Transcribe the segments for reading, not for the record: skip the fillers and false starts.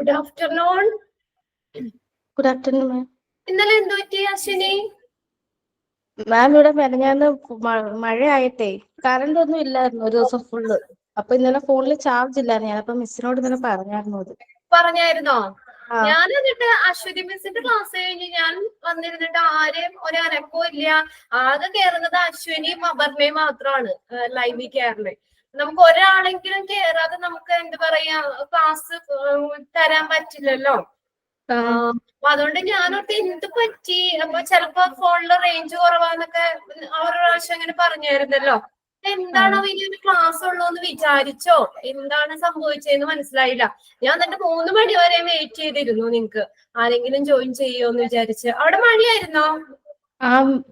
Good afternoon. Good afternoon മാം. ഇന്നലെ എന്തു പറ്റി അശ്വിനി? മാം ഇവിടെ മെനഞ്ഞാന്ന് മഴയായിട്ടേ കറണ്ട് ഒന്നും ഇല്ലായിരുന്നു ഒരു ദിവസം ഫുള്ള്. അപ്പൊ ഇന്നലെ ഫോണിൽ ചാർജ് ഇല്ലായിരുന്നു. ഞാനപ്പോ മിസ്സിനോട് ഇന്നലെ പറഞ്ഞായിരുന്നോ? ആ. ഞാൻ എന്നിട്ട് അശ്വതി മിസ്സിന്റെ ക്ലാസ് കഴിഞ്ഞ് ഞാൻ വന്നിരുന്നിട്ട് ആരെയും ഒരനക്കവും ഇല്ല. ആകെ കേറുന്നത് അശ്വിനിയും അപർണയും മാത്രമാണ് ലൈവിൽ കയറുന്നത്. നമുക്ക് ഒരാളെങ്കിലും കേറാതെ നമുക്ക് എന്താ പറയാ ക്ലാസ് തരാൻ പറ്റില്ലല്ലോ. അപ്പൊ അതുകൊണ്ട് ഞാനൊട്ട് എന്ത് പറ്റി, അപ്പൊ ചിലപ്പോ ഫോണില് റേഞ്ച് കുറവാന്നൊക്കെ ഒരു പ്രാവശ്യം അങ്ങനെ പറഞ്ഞായിരുന്നല്ലോ. എന്താണോ ഇനി ഒരു ക്ലാസ് ഉള്ളൂന്ന് വിചാരിച്ചോ, എന്താണ് സംഭവിച്ചതെന്ന് മനസ്സിലായില്ല. ഞാൻ എന്നിട്ട് 3 മണി വരെ വെയിറ്റ് ചെയ്തിരുന്നു നിങ്ങക്ക് ആരെങ്കിലും ജോയിൻ ചെയ്യുമോന്ന് വിചാരിച്ച്. അവിടെ മഴയായിരുന്നോ?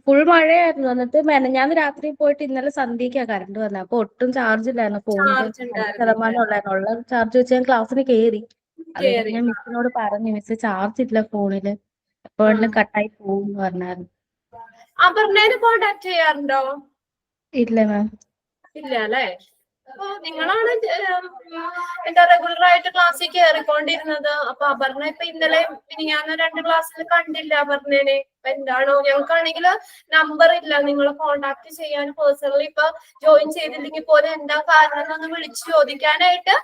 ഫുൾ മഴയായിരുന്നു. എന്നിട്ട് മെനഞ്ഞാന്ന് രാത്രി പോയിട്ട് ഇന്നലെ സന്ധ്യക്കാ കറണ്ട് വന്നത്. അപ്പൊ ഒട്ടും ചാർജ് ഇല്ലായിരുന്നു ഫോണില്. 5% ഉള്ളായിരുന്നു. ഉള്ള ചാർജ് വെച്ച് ഞാൻ ക്ലാസ്സിന് കയറി. അതുകൊണ്ട് ഞാൻ മിസ്സിനോട് പറഞ്ഞു, മിസ് ചാർജ് ഇല്ല ഫോണില്, അപ്പൊ കട്ടായി പോകും പറഞ്ഞായിരുന്നു. അപർണേനെ കോണ്ടാക്ട് ചെയ്യാറുണ്ടോ? ഇല്ല മാം. ഇല്ല അല്ലെ? അപ്പൊ നിങ്ങളാണ് എന്താ റെഗുലർ ആയിട്ട് ക്ലാസ്സിൽ കയറിക്കൊണ്ടിരുന്നത്. അപ്പൊ അപർണ ഇപ്പൊ ഇന്നലെ ഞാൻ 2 ക്ലാസ്സിൽ കണ്ടില്ല അപർണേനെ. എന്താണോ, ഞങ്ങൾക്കാണെങ്കിൽ നമ്പർ ഇല്ല നിങ്ങളെ കോണ്ടാക്ട് ചെയ്യാൻ. പേഴ്സണലി ഇപ്പൊ ജോയിൻ ചെയ്തില്ലെങ്കിൽ പോലും എന്താ കാരണം എന്നൊന്ന് വിളിച്ചു ചോദിക്കാനായിട്ട്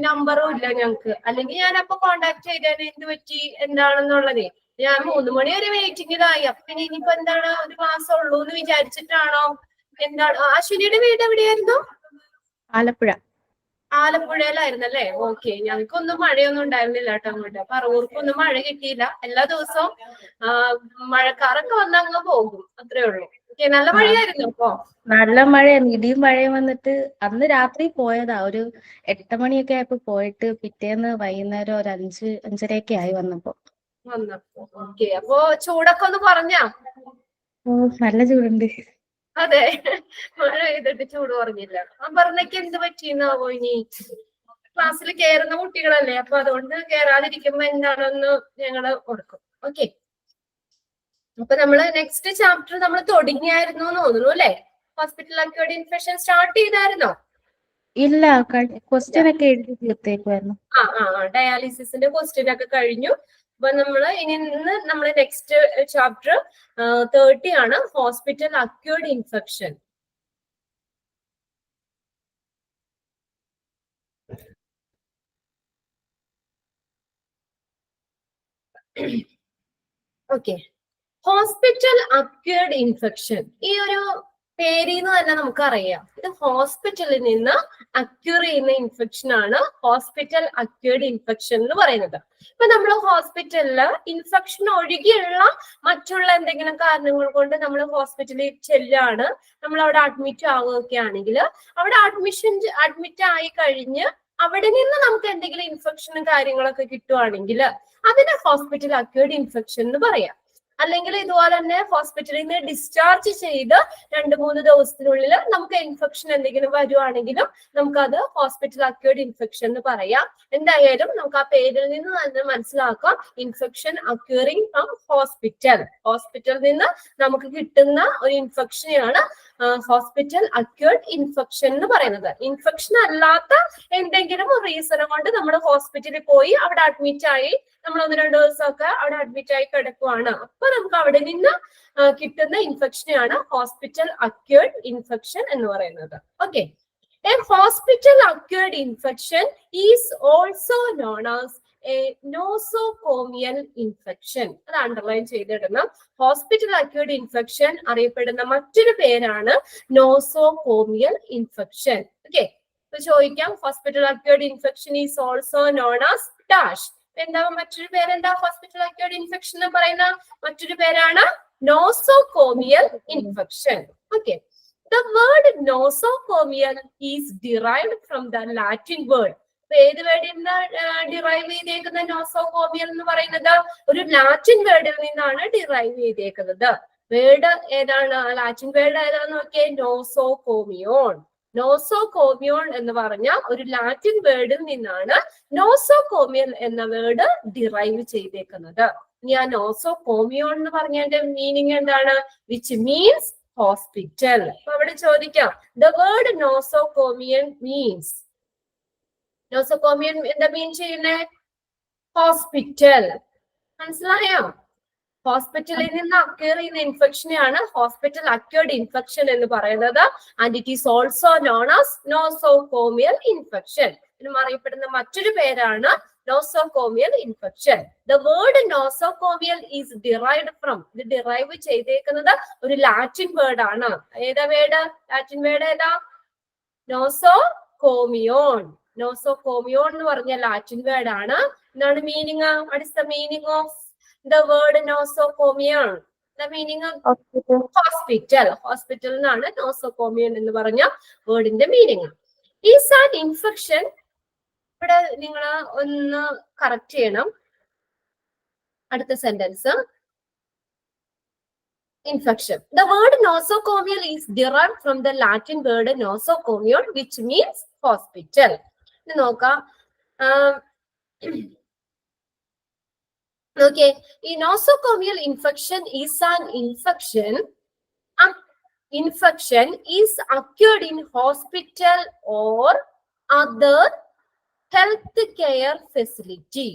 നമ്പറും ഇല്ല ഞങ്ങക്ക്. അല്ലെങ്കിൽ ഞാൻ അപ്പൊ കോണ്ടാക്ട് ചെയ്തേനെ എന്ത് പറ്റി എന്താണെന്നുള്ളതേ. ഞാൻ 3 മണി വരെ വെയിറ്റിംഗിലായി. അപ്പൊ പിന്നെ ഇനിയിപ്പോ എന്താണ് ഒരു ക്ലാസ് ഉള്ളൂ എന്ന് വിചാരിച്ചിട്ടാണോ എന്താണ്? അശ്വിനിയുടെ വീട് എവിടെയായിരുന്നു? ആലപ്പുഴ. ആലപ്പുഴയിലായിരുന്നല്ലേ? ഓക്കെ. ഞങ്ങൾക്കൊന്നും മഴയൊന്നും ഉണ്ടായിരുന്നില്ല കേട്ടോ അങ്ങോട്ട്. പറവൂർക്കൊന്നും മഴ കിട്ടിയില്ല. എല്ലാ ദിവസവും മഴക്കാറൊക്കെ വന്ന് അങ്ങ് പോകും, അത്രേ ഉള്ളൂ. ഓക്കെ, നല്ല മഴയായിരുന്നു. അപ്പൊ നല്ല മഴയായിരുന്നു, ഇടിയും മഴയും വന്നിട്ട് അന്ന് രാത്രി പോയതാ. ഒരു 8 മണിയൊക്കെ ആയപ്പോ പോയിട്ട് പിറ്റേന്ന് വൈകുന്നേരം ഒരു 5-5:30 ആയി വന്നപ്പോ. ഓക്കെ. അപ്പൊ ചൂടൊക്കെ ഒന്ന് കുറഞ്ഞാ? നല്ല ചൂടുണ്ട്. അതെ, മഴ പെയ്തിട്ട് ചൂട് കുറഞ്ഞില്ല. അപർണയ്ക്ക് എന്ത് പറ്റിയെന്നാവോ ഇനി? ക്ലാസ്സിൽ കയറുന്ന കുട്ടികളല്ലേ, അപ്പൊ അതുകൊണ്ട് കയറാതിരിക്കുമ്പോ എന്താണെന്ന് ഞങ്ങള് കൊടുക്കും. ഓക്കെ. അപ്പൊ നമ്മള് നെക്സ്റ്റ് ചാപ്റ്റർ നമ്മൾ തുടങ്ങിയായിരുന്നു എന്ന് തോന്നുന്നു അല്ലെ? ഹോസ്പിറ്റൽ അക്യൂർഡ് ഇൻഫെക്ഷൻ സ്റ്റാർട്ട് ചെയ്തായിരുന്നോ? ഇല്ല, ക്വസ്റ്റ്യൻ ഒക്കെ എഴുതി തീർത്തേക്കുമായിരുന്നു. ഡയാലിസിന്റെ ക്വസ്റ്റ്യൻ ഒക്കെ കഴിഞ്ഞു. അപ്പൊ നമ്മള് നെക്സ്റ്റ് ചാപ്റ്റർ 30 ആണ്, hospital acquired infection. Okay. Hospital acquired infection, ഈ ഒരു പേരിന്ന് തന്നെ നമുക്കറിയാം ഇത് ഹോസ്പിറ്റലിൽ നിന്ന് അക്യൂർ ചെയ്യുന്ന ഇൻഫെക്ഷൻ ആണ് ഹോസ്പിറ്റൽ അക്യൂർഡ് ഇൻഫെക്ഷൻ എന്ന് പറയുന്നത്. ഇപ്പൊ നമ്മൾ ഹോസ്പിറ്റലില് ഇൻഫെക്ഷൻ ഒഴികെയുള്ള മറ്റുള്ള എന്തെങ്കിലും കാരണങ്ങൾ കൊണ്ട് നമ്മൾ ഹോസ്പിറ്റലിൽ ചെല്ലാണ്, നമ്മൾ അവിടെ അഡ്മിറ്റ് ആവുകയൊക്കെ ആണെങ്കിൽ, അവിടെ അഡ്മിറ്റ് ആയി കഴിഞ്ഞ് അവിടെ നിന്ന് നമുക്ക് എന്തെങ്കിലും ഇൻഫെക്ഷനും കാര്യങ്ങളൊക്കെ കിട്ടുവാണെങ്കിൽ അതിനെ ഹോസ്പിറ്റൽ അക്യൂർഡ് ഇൻഫെക്ഷൻ എന്ന് പറയാം. അല്ലെങ്കിൽ ഇതുപോലെ തന്നെ ഹോസ്പിറ്റലിൽ നിന്ന് ഡിസ്ചാർജ് ചെയ്ത് 2-3 ദിവസത്തിനുള്ളിൽ നമുക്ക് ഇൻഫെക്ഷൻ എന്തെങ്കിലും വരുവാണെങ്കിലും നമുക്കത് ഹോസ്പിറ്റൽ അക്യൂർഡ് ഇൻഫെക്ഷൻ എന്ന് പറയാം. എന്തായാലും നമുക്ക് ആ പേരിൽ നിന്ന് തന്നെ മനസ്സിലാക്കാം, ഇൻഫെക്ഷൻ അക്യൂറിങ് ഫ്രം ഹോസ്പിറ്റലിൽ നിന്ന് നമുക്ക് കിട്ടുന്ന ഒരു ഇൻഫെക്ഷനെയാണ് ഹോസ്പിറ്റൽ അക്യൂർഡ് ഇൻഫെക്ഷൻ എന്ന് പറയുന്നത്. ഇൻഫെക്ഷൻ അല്ലാത്ത എന്തെങ്കിലും റീസൺ കൊണ്ട് നമ്മൾ ഹോസ്പിറ്റലിൽ പോയി അവിടെ അഡ്മിറ്റ് ആയി, നമ്മൾ 1-2 ദിവസമൊക്കെ അവിടെ അഡ്മിറ്റ് ആയി കിടക്കുവാണ്, അപ്പൊ നമുക്ക് അവിടെ നിന്ന് കിട്ടുന്ന ഇൻഫെക്ഷനെയാണ് ഹോസ്പിറ്റൽ അക്യൂർഡ് ഇൻഫെക്ഷൻ എന്ന് പറയുന്നത്. Okay. A hospital acquired infection is also known as A nosocomial infection. അത് അണ്ടർലൈൻ ചെയ്തിടണം. ഹോസ്പിറ്റൽ അക്യൂർഡ് ഇൻഫെക്ഷൻ അറിയപ്പെടുന്ന മറ്റൊരു പേരാണ് നോസോകോമിയൽ ഇൻഫെക്ഷൻ. ഓക്കെ. ഇപ്പൊ ചോദിക്കാം, hospital acquired infection is also known as dash. എന്താ മറ്റൊരു പേരെന്താ? ഹോസ്പിറ്റൽ അക്യൂർഡ് ഇൻഫെക്ഷൻ എന്ന് പറയുന്ന മറ്റൊരു പേരാണ് nosocomial infection. Okay. The word nosocomial is derived from the Latin word. ഏത് വേർഡിൽ നിന്ന് ഡിറൈവ് ചെയ്തേക്കുന്ന നോസോകോമിയൽ എന്ന് പറയുന്നത്? ഒരു ലാറ്റിൻ വേർഡിൽ നിന്നാണ് ഡിറൈവ് ചെയ്തേക്കുന്നത്. വേർഡ് ഏതാണ്? ലാറ്റിൻ വേർഡ് ഏതാന്ന് നോക്കിയേ, നോസോകോമിയോൺ. നോസോകോമിയോൺ എന്ന് പറഞ്ഞ ഒരു ലാറ്റിൻ വേർഡിൽ നിന്നാണ് നോസോകോമിയൽ എന്ന വേർഡ് ഡിറൈവ് ചെയ്തേക്കുന്നത്. ഇനി ആ നോസോകോമിയോൺ എന്ന് പറഞ്ഞതിന്റെ മീനിങ് എന്താണ്? Which means hospital. അപ്പൊ അവിടെ ചോദിക്കാം, ദ വേർഡ് നോസോകോമിയൻ മീൻസ്. നോസോകോമിയൻ എന്താ മീൻ ചെയ്യുന്നേ? ഹോസ്പിറ്റൽ. മനസ്സിലായോ? ഹോസ്പിറ്റലിൽ നിന്ന് അക്വയർ ചെയ്യുന്ന ഇൻഫെക്ഷനെയാണ് ഹോസ്പിറ്റൽ അക്വേർഡ് ഇൻഫെക്ഷൻ എന്ന് പറയുന്നത്. And it is also known as nosocomial infection. ഇതിനും അറിയപ്പെടുന്ന മറ്റൊരു പേരാണ് nosocomial infection. The word nosocomial is derived from, ഇത് ഡിറൈവ് ചെയ്തേക്കുന്നത് ഒരു ലാറ്റിൻ വേർഡ് ആണ്. ഏതാ വേർഡ്? ലാറ്റിൻ വേർഡ് ഏതാ? നോസോകോമിയോൺ. നോസോകോമിയോൺ എന്ന് പറഞ്ഞ ലാറ്റിൻ വേർഡ് ആണ്. എന്താണ് meaning? What is the meaning of the word nosocomion? The meaning of hospital. Hospital എന്നാണ് nosocomion എന്ന് പറഞ്ഞ വേർഡിന്റെ മീനിങ്. Is an infection, ഇവിടെ നിങ്ങൾ ഒന്ന് കറക്റ്റ് ചെയ്യണം. അടുത്ത sentence infection. The word nosocomial is derived from the Latin word nosocomion, which means hospital. ഇത് നോക്കാം. Okay, a nosocomial infection is an infection is occurred in hospital or other health care facility.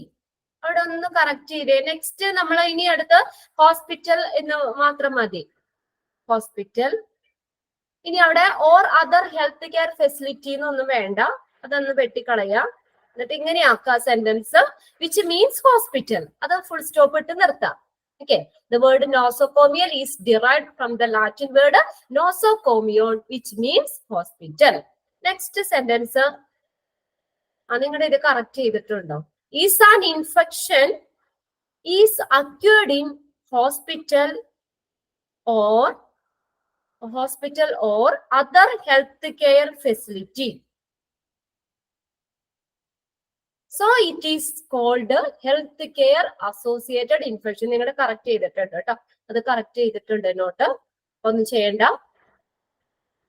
അവിടെ ഒന്ന് correct ചെയ്തേ. Next നമ്മൾ ഇനി അടുത്ത് hospital എന്ന് മാത്രം മതി. ഹോസ്പിറ്റൽ. ഇനി അവിടെ or other health care facility എന്നൊന്നും വേണ്ട, അതൊന്ന് വെട്ടിക്കളയാ. എന്നിട്ട് ഇങ്ങനെയാക്കുക സെന്റൻസ്, വിച്ച് മീൻസ് ഹോസ്പിറ്റൽ. അത് ഫുൾ സ്റ്റോപ്പ് ഇട്ട് നിർത്താം. Okay, the word nosocomial is derived from the Latin word nosocomion, which means hospital. Next sentence നിങ്ങളുടെ ഇത് കറക്റ്റ് ചെയ്തിട്ടുണ്ടോ? Is an infection is acquired in hospital or other health care facility. So it is called health care associated infection. നിങ്ങളുടെ correct ചെയ്തിട്ടുണ്ട് കേട്ടോ, അത് correct ചെയ്തിട്ടുണ്ട് not, ഒന്നും ചെയ്യണ്ട.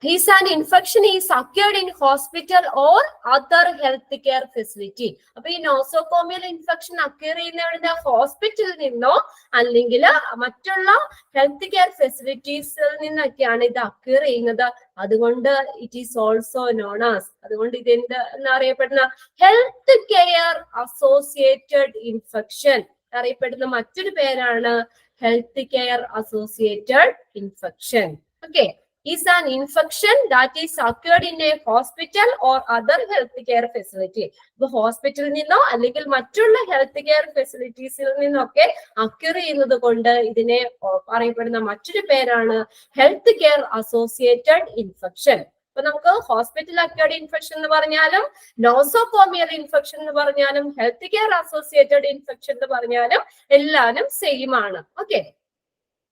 Is an infection is occurred in hospital or other health care facility. അപ്പൊ ഈ nosocomial infection acquire ചെയ്യുന്ന ഹോസ്പിറ്റലിൽ നിന്നോ അല്ലെങ്കിൽ മറ്റുള്ള ഹെൽത്ത് കെയർ ഫെസിലിറ്റീസിൽ നിന്നൊക്കെയാണ് ഇത് അക്വയർ ചെയ്യുന്നത്. അതുകൊണ്ട് it is also known as, അതുകൊണ്ട് ഇത് എന്നറിയപ്പെടുന്ന ഹെൽത്ത് കെയർ അസോസിയേറ്റഡ് ഇൻഫെക്ഷൻ അറിയപ്പെടുന്ന മറ്റൊരു പേരാണ് health care associated infection. Okay, is an infection that is occurred in a hospital or other health care facility. ഇപ്പൊ ഹോസ്പിറ്റലിൽ നിന്നോ അല്ലെങ്കിൽ മറ്റുള്ള ഹെൽത്ത് കെയർ ഫെസിലിറ്റീസിൽ നിന്നൊക്കെ അക്വയർ ചെയ്യുന്നത് കൊണ്ട് ഇതിനെ പറയപ്പെടുന്ന മറ്റൊരു പേരാണ് ഹെൽത്ത് കെയർ അസോസിയേറ്റഡ് ഇൻഫെക്ഷൻ. അപ്പൊ നമുക്ക് ഹോസ്പിറ്റൽ അക്വയർഡ് ഇൻഫെക്ഷൻ എന്ന് പറഞ്ഞാലും നോസോകോമിയൽ ഇൻഫെക്ഷൻ എന്ന് പറഞ്ഞാലും ഹെൽത്ത് കെയർ അസോസിയേറ്റഡ് ഇൻഫെക്ഷൻ എന്ന് പറഞ്ഞാലും എല്ലാരും സെയിം ആണ്. Okay,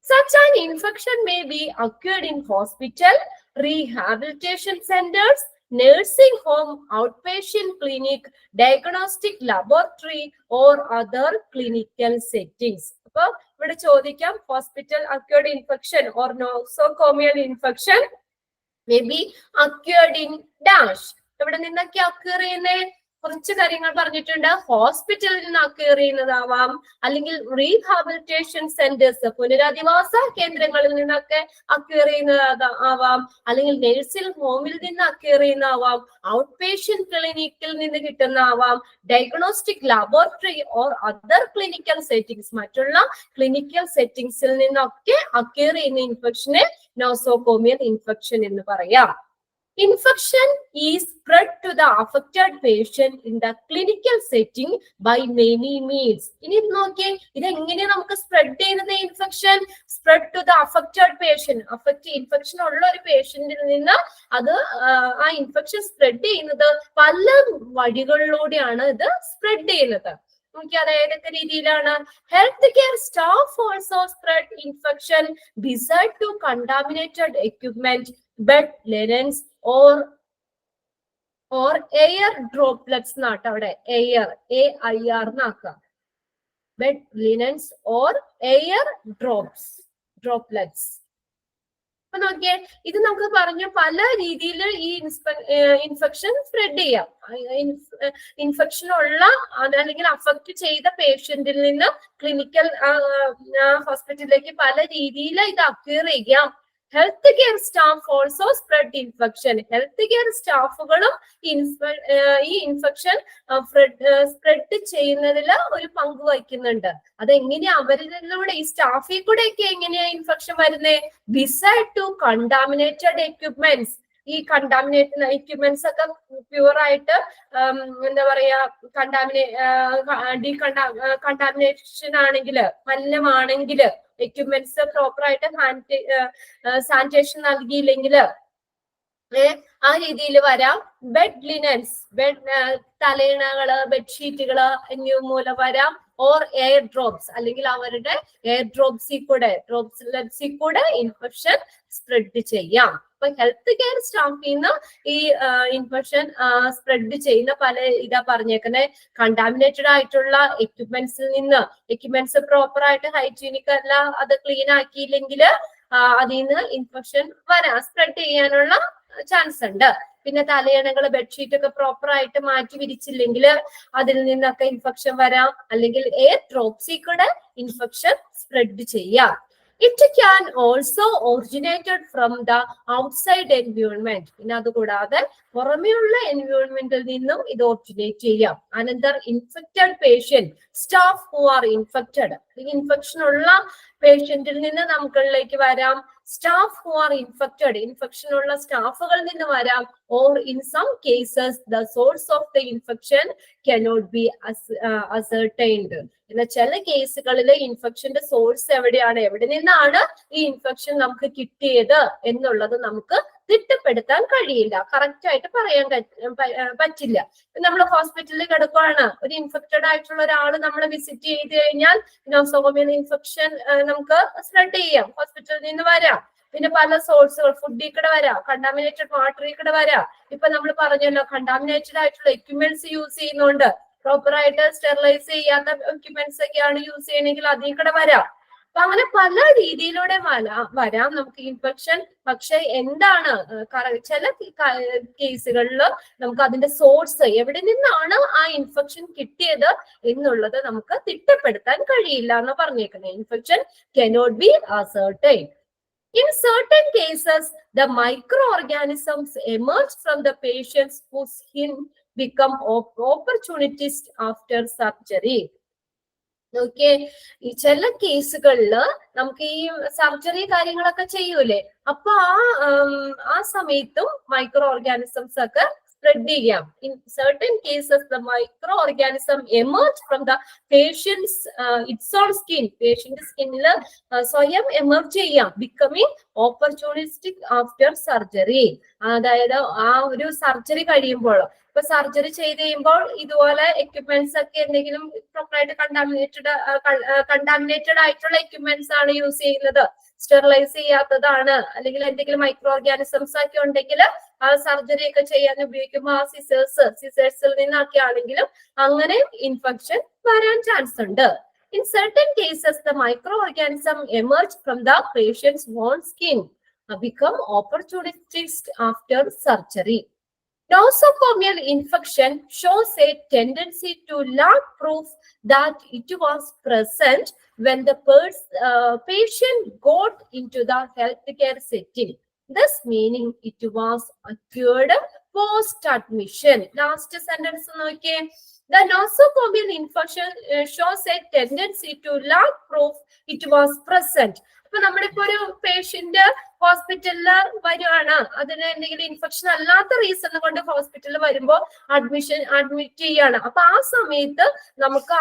such an infection may be occurred in hospital, rehabilitation centers, nursing home, outpatient clinic, diagnostic laboratory or other clinical settings. അപ്പൊ ഇവിടെ ചോദിക്കാം hospital acquired infection or nosocomial infection may be occurred in dash. ഇവിടെ നിന്നൊക്കെ acquire ചെയ്യുന്ന കുറച്ച് കാര്യങ്ങൾ പറഞ്ഞിട്ടുണ്ട്. ഹോസ്പിറ്റലിൽ നിന്ന് അക്വയർ ചെയ്യുന്നതാവാം, അല്ലെങ്കിൽ റീഹാബിലിറ്റേഷൻ സെന്റേഴ്സ് പുനരധിവാസ കേന്ദ്രങ്ങളിൽ നിന്നൊക്കെ അക്വയർ ചെയ്യുന്നതാവാം, അല്ലെങ്കിൽ നഴ്സിംഗ് ഹോമിൽ നിന്ന് അക്വയർ ചെയ്യുന്നതാവാം, ഔട്ട് പേഷ്യന്റ് ക്ലിനിക്കിൽ നിന്ന് കിട്ടുന്നതാവാം, diagnostic laboratory or other clinical settings മറ്റുള്ള ക്ലിനിക്കൽ സെറ്റിംഗ്സിൽ നിന്നൊക്കെ അക്വയർ ചെയ്യുന്ന ഇൻഫെക്ഷനെ നോസോകോമിയൽ ഇൻഫെക്ഷൻ എന്ന് പറയാം. Infection is spread to the affected patient in the clinical setting by many means. ഇനി നോക്കിയേ, ഇതെങ്ങനെ നമുക്ക് സ്പ്രെഡ് ചെയ്യുന്നത്? Infection spread to the affected patient, infection ഉള്ള ഒരു പേഷ്യന്റിൽ നിന്ന് അത് ആ ഇൻഫെക്ഷൻ സ്പ്രെഡ് ചെയ്യുന്നത് പല വഴികളിലൂടെയാണ് ഇത് സ്പ്രെഡ് ചെയ്യുന്നത്. അത് ഏതൊക്കെ രീതിയിലാണ്? Health care staff also spread infection beside to contaminated equipment, bed linens or air droplets നാട്ടോ, അവിടെ air AIR എന്നാക്കുക. Bed linens or air droplets. അപ്പൊ നോക്കിയേ, ഇത് നമുക്ക് പറഞ്ഞു പല രീതിയിൽ ഈ ഇൻഫെക്ഷൻ സ്പ്രെഡ് ചെയ്യാം. ഇൻഫെക്ഷൻ ഉള്ള അല്ലെങ്കിൽ അഫക്ട് ചെയ്ത പേഷ്യന്റിൽ നിന്ന് ക്ലിനിക്കൽ ഹോസ്പിറ്റലിലേക്ക് പല രീതിയിൽ ഇത് അക്വയർ ചെയ്യാം. Health care staff also spread infection. Health care സ്റ്റാഫുകളും ഈ ഇൻഫെക്ഷൻ സ്പ്രെഡ് ചെയ്യുന്നതിൽ ഒരു പങ്ക് വഹിക്കുന്നുണ്ട്. അതെങ്ങനെയാ അവരിലൂടെ ഈ സ്റ്റാഫിൽ കൂടെ ഒക്കെ എങ്ങനെയാ ഇൻഫെക്ഷൻ വരുന്നത്? Beside to contaminated equipments. ഈ കണ്ടാമിനേറ്റഡ് എക്യുപ്മെന്റ്സ് ഒക്കെ പ്യൂർ ആയിട്ട് എന്താ പറയാ കണ്ടാമിനേഷൻ ആണെങ്കിൽ, മലിനമാണെങ്കിൽ, എക്യുപ്മെന്റ്സ് പ്രോപ്പർ ആയിട്ട് സാനിറ്റേഷൻ നൽകിയില്ലെങ്കിൽ ആ രീതിയിൽ വരാം. ബെഡ് ലിനൻസ്, തലയിണകള്, ബെഡ്ഷീറ്റുകള് എന്നിവ മൂലം വരാം. ഓർ എയർ ഡ്രോപ്സ്, അല്ലെങ്കിൽ അവരുടെ എയർ ഡ്രോപ്സിൽ കൂടെ ഇൻഫെക്ഷൻ സ്പ്രെഡ് ചെയ്യാം. അപ്പൊ ഹെൽത്ത് കെയർ സ്റ്റാഫിൽ നിന്ന് ഈ ഇൻഫെക്ഷൻ സ്പ്രെഡ് ചെയ്യുന്ന പല ഇതാ പറഞ്ഞേക്കുന്നത്. കണ്ടാമിനേറ്റഡ് ആയിട്ടുള്ള എക്യുപ്മെന്റ്സിൽ നിന്ന്, എക്യുപ്മെന്റ്സ് പ്രോപ്പർ ആയിട്ട് ഹൈജീനിക് അല്ല, അത് ക്ലീൻ ആക്കിയില്ലെങ്കിൽ അതിൽ നിന്ന് ഇൻഫെക്ഷൻ സ്പ്രെഡ് ചെയ്യാനുള്ള ചാൻസ് ഉണ്ട്. പിന്നെ തലയണകൾ, ബെഡ്ഷീറ്റ് ഒക്കെ പ്രോപ്പർ ആയിട്ട് മാറ്റി വിരിച്ചില്ലെങ്കിൽ അതിൽ നിന്നൊക്കെ ഇൻഫെക്ഷൻ വരാം. അല്ലെങ്കിൽ എയർ ഡ്രോപ്സിൽ കൂടെ ഇൻഫെക്ഷൻ സ്പ്രെഡ് ചെയ്യാം. It can also originated from the outside environment. പിന്നെ അതുകൂടാതെ പുറമെയുള്ള എൻവയോൺമെന്റിൽ നിന്നും ഇത് ഒറിജിനേറ്റ് ചെയ്യാം. Another infected patient, staff who are infected. Infection ഉള്ള പേഷ്യന്റിൽ നിന്ന് നമുക്കിലേക്ക് വരാം. Staff who are infected, infection ഉള്ള സ്റ്റാഫുകളിൽ നിന്ന് വരാം. Or in some cases the source of the infection cannot be ascertained. എന്നാൽ ചില കേസുകളിൽ ഇൻഫെക്ഷന്റെ സോഴ്സ് എവിടെയാണ്, എവിടെ നിന്നാണ് ഈ ഇൻഫെക്ഷൻ നമുക്ക് കിട്ടിയത് എന്നുള്ളത് നമുക്ക് തിട്ടപ്പെടുത്താൻ കഴിയില്ല, കറക്റ്റ് ആയിട്ട് പറയാൻ പറ്റില്ല. നമ്മൾ ഹോസ്പിറ്റലിൽ കിടക്കുകയാണ്, ഒരു ഇൻഫെക്റ്റഡ് ആയിട്ടുള്ള ഒരാൾ നമ്മളെ വിസിറ്റ് ചെയ്ത് കഴിഞ്ഞാൽ നോസോമിയൽ ഇൻഫെക്ഷൻ നമുക്ക് സ്പ്രെഡ് ചെയ്യാം, ഹോസ്പിറ്റലിൽ നിന്ന് വരാം. പിന്നെ പല സോഴ്സുകൾ, ഫുഡിൽ കൂടെ വരാം, കണ്ടാമിനേറ്റഡ് വാട്ടറിൽ കൂടെ വരാം. ഇപ്പൊ നമ്മൾ പറഞ്ഞല്ലോ, കണ്ടാമിനേറ്റഡ് ആയിട്ടുള്ള എക്യുപ്മെന്റ്സ് യൂസ് ചെയ്യുന്നുണ്ട്, പ്രോപ്പർ ആയിട്ട് സ്റ്റെറിലൈസ് ചെയ്യാത്ത എക്യുപ്മെന്റ്സ് ഒക്കെയാണ് യൂസ് ചെയ്യണമെങ്കിൽ അതിൽ കൂടെ വരാം. അപ്പൊ അങ്ങനെ പല രീതിയിലൂടെ വരാം നമുക്ക് ഇൻഫെക്ഷൻ. പക്ഷെ എന്താണ്, ചില കേസുകളിൽ നമുക്ക് അതിന്റെ സോഴ്സ് എവിടെ നിന്നാണ് ആ ഇൻഫെക്ഷൻ കിട്ടിയത് എന്നുള്ളത് നമുക്ക് തിട്ടപ്പെടുത്താൻ കഴിയില്ല എന്ന് പറഞ്ഞേക്കുന്നത്. Infection cannot be ascertained. In certain cases, the microorganisms emerge from the patient's whose skin become opportunist after surgery. Okay, ഈ ചില കേസുകളില് നമുക്ക് ഈ സർജറി കാര്യങ്ങളൊക്കെ ചെയ്യൂലേ, അപ്പൊ ആ സമയത്തും മൈക്രോ ഓർഗാനിസംസ് ഒക്കെ സ്പ്രെഡ് ചെയ്യാം. In certain cases the micro organism emerge from the patients its own skin. Patient സ്കിന്നിൽ സ്വയം എമർജ് ചെയ്യാം, ബിക്കമിങ് ഓപ്പർച്യൂണിസ്റ്റിക് ആഫ്റ്റർ സർജറി. അതായത് ആ ഒരു സർജറി കഴിയുമ്പോൾ, ഇപ്പൊ സർജറി ചെയ്ത് കഴിയുമ്പോൾ ഇതുപോലെ എക്യുപ്മെന്റ്സ് ഒക്കെ എന്തെങ്കിലും പ്രോപ്പറായിട്ട് കണ്ടാമിനേറ്റഡ് ആയിട്ടുള്ള എക്യുപ്മെന്റ്സ് ആണ് യൂസ് ചെയ്യുന്നത്, സ്റ്റെറിലൈസ് ചെയ്യാത്തതാണ്, അല്ലെങ്കിൽ എന്തെങ്കിലും മൈക്രോ ഓർഗാനിസംസ് ഒക്കെ ഉണ്ടെങ്കിൽ ആ സർജറി ഒക്കെ ചെയ്യാൻ ഉപയോഗിക്കുമ്പോൾ ആ സിസേഴ്സിൽ നിന്നൊക്കെ ആണെങ്കിലും അങ്ങനെ ഇൻഫെക്ഷൻ വരാൻ ചാൻസ് ഉണ്ട്. In certain cases, the microorganism emerge from the patient's own skin, become opportunistic after surgery. Nosocomial infection shows a tendency to lack proof that it was present when the patient got into the healthcare setting, thus meaning it was acquired post-admission. Last sentence നോക്കിയേ. The nosocomial infection shows a tendency to lack proof it was present. ഇപ്പൊ നമ്മളിപ്പോ ഒരു patient ഹോസ്പിറ്റലിൽ വരുവാണ്, അതിന് എന്തെങ്കിലും infection അല്ലാത്ത reason കൊണ്ട് ഹോസ്പിറ്റലിൽ വരുമ്പോൾ അഡ്മിറ്റ് ചെയ്യാണ്. അപ്പൊ ആ സമയത്ത് നമുക്ക്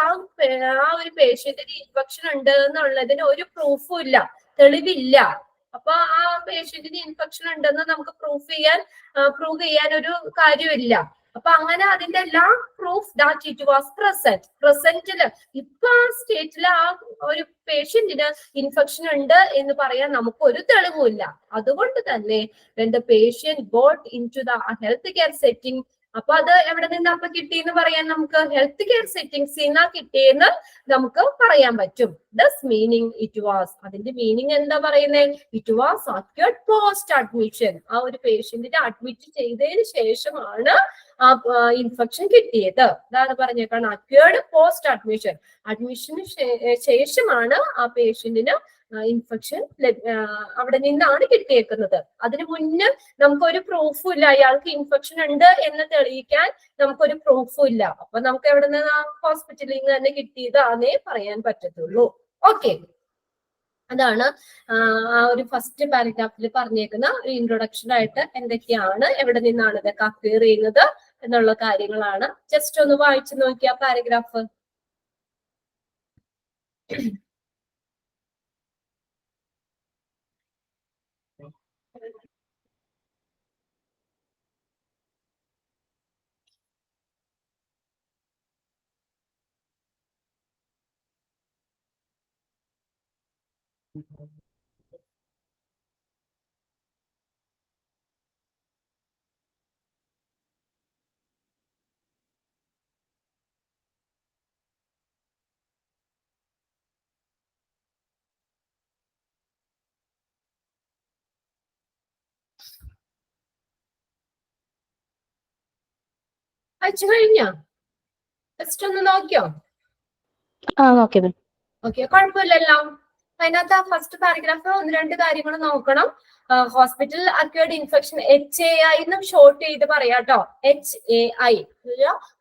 ആ ഒരു പേഷ്യന്റിന് ഇൻഫെക്ഷൻ ഉണ്ട് എന്നുള്ളതിന് ഒരു പ്രൂഫും ഇല്ല, തെളിവില്ല. അപ്പൊ ആ പേഷ്യന്റിന് ഇൻഫെക്ഷൻ ഉണ്ടെന്ന് നമുക്ക് പ്രൂവ് ചെയ്യാൻ ഒരു കാര്യമില്ല. അപ്പൊ അങ്ങനെ അതിന്റെ എല്ലാ പ്രൂഫ് ദാറ്റ് ഇറ്റ് വാസ് പ്രസന്റില് ഇപ്പൊ ആ സ്റ്റേറ്റില് ആ ഒരു പേഷ്യന്റിന് ഇൻഫെക്ഷൻ ഉണ്ട് എന്ന് പറയാൻ നമുക്ക് ഒരു തെളിവുമില്ല. അതുകൊണ്ട് തന്നെ when the patient got into the health care setting, അപ്പൊ അത് എവിടെ നിന്ന് അപ്പൊ കിട്ടിയെന്ന് പറയാൻ നമുക്ക് ഹെൽത്ത് കെയർ സെറ്റിംഗ്സിൽ നിന്നാ കിട്ടിയെന്ന് നമുക്ക് പറയാൻ പറ്റും. ദസ് മീനിങ് ഇറ്റ് വാസ്, അതിന്റെ മീനിങ് എന്താ പറയുന്നത്? It was acquired post admission. ആ ഒരു പേഷ്യന്റിനെ അഡ്മിറ്റ് ചെയ്തതിന് ശേഷമാണ് ആ ഇൻഫെക്ഷൻ കിട്ടിയത്. അതാണ് പറഞ്ഞേക്കാണ് അക്യൂർഡ് പോസ്റ്റ് അഡ്മിഷൻ. അഡ്മിഷന് ശേഷമാണ് ആ പേഷ്യന്റിന് ഇൻഫെക്ഷൻ അവിടെ നിന്നാണ് കിട്ടിയേക്കുന്നത്. അതിനു മുന്നേ നമുക്കൊരു പ്രൂഫും ഇല്ല, അയാൾക്ക് ഇൻഫെക്ഷൻ ഉണ്ട് എന്ന് തെളിയിക്കാൻ നമുക്കൊരു പ്രൂഫും ഇല്ല. അപ്പൊ നമുക്ക് എവിടെ നിന്ന് ഹോസ്പിറ്റലിൽ നിന്ന് തന്നെ കിട്ടിയതാന്നേ പറയാൻ പറ്റത്തുള്ളൂ. ഓക്കെ, അതാണ് ആ ഒരു ഫസ്റ്റ് പാരഗ്രാഫിൽ പറഞ്ഞേക്കുന്ന ഒരു ഇൻട്രൊഡക്ഷൻ ആയിട്ട് എന്തൊക്കെയാണ്, എവിടെ നിന്നാണ് ഇതൊക്കെ അപ്പിയർ ചെയ്യുന്നത് എന്നുള്ള കാര്യങ്ങളാണ്. ജസ്റ്റ് ഒന്ന് വായിച്ചു നോക്കിയ പാരഗ്രാഫ്. അയച്ചു കഴിഞ്ഞോ? ജസ്റ്റ് ഒന്ന് നോക്കിയോ? ഓക്കെ കുഴപ്പമില്ലല്ലോ. അതിനകത്ത് ആ ഫസ്റ്റ് പാരഗ്രാഫ് ഒന്ന് രണ്ട് കാര്യങ്ങൾ നോക്കണം. ഹോസ്പിറ്റൽ അക്വേർഡ് ഇൻഫെക്ഷൻ HAI എന്നും ഷോർട്ട് ചെയ്ത് പറയാട്ടോ. HAI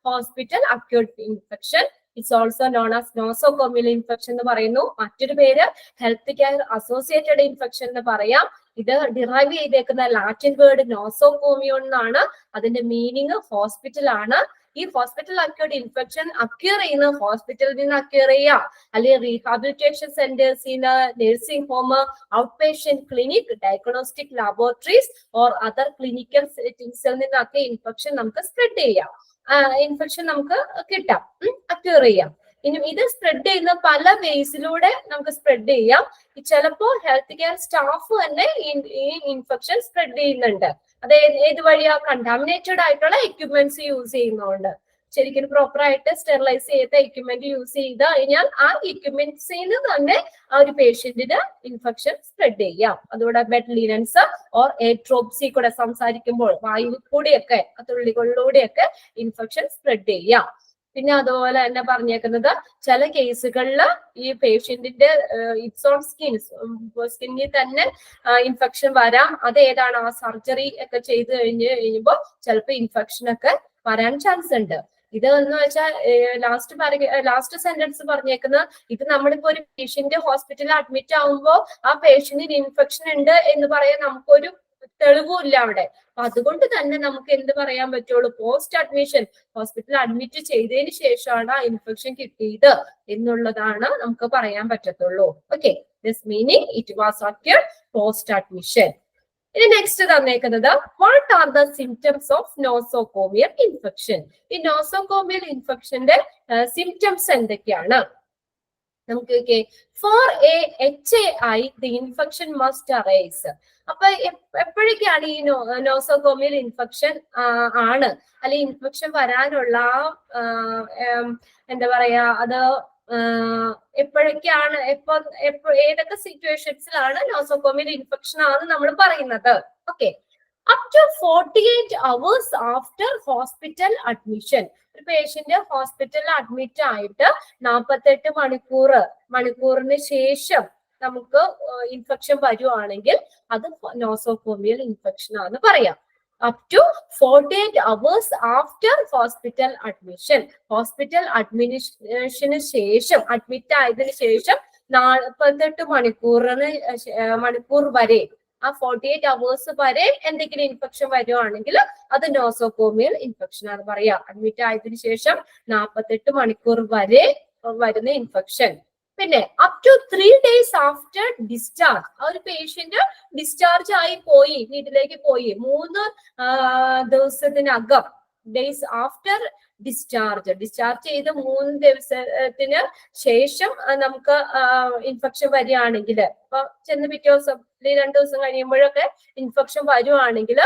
hospital acquired infection. It's also known as nosocomial infection എന്ന് പറയുന്നു. മറ്റൊരു പേര് ഹെൽത്ത് കെയർ അസോസിയേറ്റഡ് ഇൻഫെക്ഷൻ എന്ന് പറയാം. ഇത് ഡിറൈവ് ചെയ്തേക്കുന്ന ലാറ്റിൻ വേർഡ് നോസോകോമിയോൺ എന്നാണ്. അതിന്റെ മീനിങ് ഹോസ്പിറ്റൽ ആണ്. ഈ ഹോസ്പിറ്റൽ അക്വേർഡ് ഇൻഫെക്ഷൻ അക്യൂർ ചെയ്യുന്ന ഹോസ്പിറ്റലിൽ നിന്ന് അക്യൂർ ചെയ്യുക, അല്ലെങ്കിൽ റീഹാബിലിറ്റേഷൻ സെന്റേഴ്സിന്, nursing home, out patient clinic, diagnostic laboratories or other clinical സെറ്റിംഗ്സിൽ നിന്നൊക്കെ ഇൻഫെക്ഷൻ നമുക്ക് സ്പ്രെഡ് ചെയ്യാം. ഇൻഫെക്ഷൻ നമുക്ക് കിട്ടാം, അക്യൂർ ചെയ്യാം. ഇനി ഇത് സ്പ്രെഡ് ചെയ്യുന്ന പല വേസിലൂടെ നമുക്ക് സ്പ്രെഡ് ചെയ്യാം. ചിലപ്പോ ഹെൽത്ത് കെയർ സ്റ്റാഫ് തന്നെ ഈ ഇൻഫെക്ഷൻ സ്പ്രെഡ് ചെയ്യുന്നുണ്ട്. അത് ഏത് വഴിയാ? കണ്ടാമിനേറ്റഡ് ആയിട്ടുള്ള എക്യുപ്മെന്റ്സ് യൂസ് ചെയ്യുന്നതുകൊണ്ട്. ശരിക്കും പ്രോപ്പർ ആയിട്ട് സ്റ്റെറിലൈസ് ചെയ്ത എക്യുപ്മെന്റ് യൂസ് ചെയ്ത് കഴിഞ്ഞാൽ ആ എക്യുപ്മെന്റ്സിൽ നിന്ന് തന്നെ ആ ഒരു പേഷ്യന്റിന് ഇൻഫെക്ഷൻ സ്പ്രെഡ് ചെയ്യാം. അതുകൂടെ ബെഡ് ലിനൻസ് ഓർ എയർട്രോപ്സി കൂടെ സംസാരിക്കുമ്പോൾ വായു കൂടിയൊക്കെ തുള്ളികളിലൂടെയൊക്കെ ഇൻഫെക്ഷൻ സ്പ്രെഡ് ചെയ്യാം. പിന്നെ അതുപോലെ തന്നെ പറഞ്ഞേക്കുന്നത് ചില കേസുകളിൽ ഈ പേഷ്യന്റിന്റെ ഇറ്റ്സ് ഓൺ സ്കിന്നിൽ തന്നെ ഇൻഫെക്ഷൻ വരാം. അത് ഏതാണ്? ആ സർജറി ഒക്കെ ചെയ്ത് കഴിയുമ്പോൾ ചിലപ്പോൾ ഇൻഫെക്ഷൻ ഒക്കെ വരാൻ ചാൻസ് ഉണ്ട്. ഇത് എന്ന് വെച്ചാൽ ലാസ്റ്റ് സെന്റൻസ് പറഞ്ഞേക്കുന്നത്, ഇത് നമ്മളിപ്പോ ഒരു പേഷ്യന്റ് ഹോസ്പിറ്റലിൽ അഡ്മിറ്റ് ആവുമ്പോൾ ആ പേഷ്യന്റിന് ഇൻഫെക്ഷൻ ഉണ്ട് എന്ന് പറയാൻ നമുക്കൊരു തെളിവുമില്ല അവിടെ. അപ്പൊ അതുകൊണ്ട് തന്നെ നമുക്ക് എന്ത് പറയാൻ പറ്റുള്ളൂ? പോസ്റ്റ് അഡ്മിഷൻ, ഹോസ്പിറ്റലിൽ അഡ്മിറ്റ് ചെയ്തതിന് ശേഷമാണ് ആ ഇൻഫെക്ഷൻ കിട്ടിയത് എന്നുള്ളതാണ് നമുക്ക് പറയാൻ പറ്റത്തുള്ളൂ. Okay, this meaning it was acquired post admission. ഇനി നെക്സ്റ്റ് തന്നേക്കുന്നത്, what are the symptoms of nosocomial infection? ഈ നോസോകോമിയൽ ഇൻഫെക്ഷന്റെ സിംറ്റംസ് എന്തൊക്കെയാണ്? നമുക്ക് for a HAI the infection must arise. അപ്പൊ എപ്പോഴൊക്കെയാണ് ഈ നോസോകോമിയൽ ഇൻഫെക്ഷൻ ആണ്, അല്ലെങ്കിൽ ഇൻഫെക്ഷൻ വരാനുള്ള എന്താ പറയാ, അത് എപ്പോഴൊക്കെയാണ്, ഏതൊക്കെ സിറ്റുവേഷൻസിലാണ് നോസോകോമിയൽ ഇൻഫെക്ഷൻ ആണെന്ന് നമ്മൾ പറയുന്നത്? Okay, up to 48 hours after hospital admission. ഒരു പേഷ്യന്റ് ഹോസ്പിറ്റലിൽ അഡ്മിറ്റ് ആയിട്ട് 48 മണിക്കൂറിന് ശേഷം നമുക്ക് ഇൻഫെക്ഷൻ വരുവാണെങ്കിൽ അത് നോസോകോമിയൽ ഇൻഫെക്ഷൻ ആണെന്ന് പറയാം. up to 48 hours after hospital admission. Hospital അഡ്മിഷന് ശേഷം, അഡ്മിറ്റ് ആയതിനു ശേഷം 48 മണിക്കൂർ വരെ, ആ 48 hours വരെ എന്തെങ്കിലും ഇൻഫെക്ഷൻ വരുവാണെങ്കിൽ അത് നോസോകോമിയൽ ഇൻഫെക്ഷൻ ആണ് പറയാ. അഡ്മിറ്റ് ആയതിനു ശേഷം 48 മണിക്കൂർ വരെ വരുന്ന ഇൻഫെക്ഷൻ. പിന്നെ up to 3 days after discharge. ആ ഒരു പേഷ്യന്റ് ഡിസ്ചാർജ് ആയി പോയി, വീട്ടിലേക്ക് പോയി, 3 ദിവസത്തിനകം, ഡേയ്സ് ആഫ്റ്റർ ഡിസ്ചാർജ് ചെയ്ത് 3 ദിവസത്തിന് ശേഷം നമുക്ക് ഇൻഫെക്ഷൻ വരികയാണെങ്കിൽ, ഇപ്പൊ ചെന്ന് പിറ്റേ ദിവസം 2 ദിവസം കഴിയുമ്പോഴൊക്കെ ഇൻഫെക്ഷൻ വരുവാണെങ്കിൽ,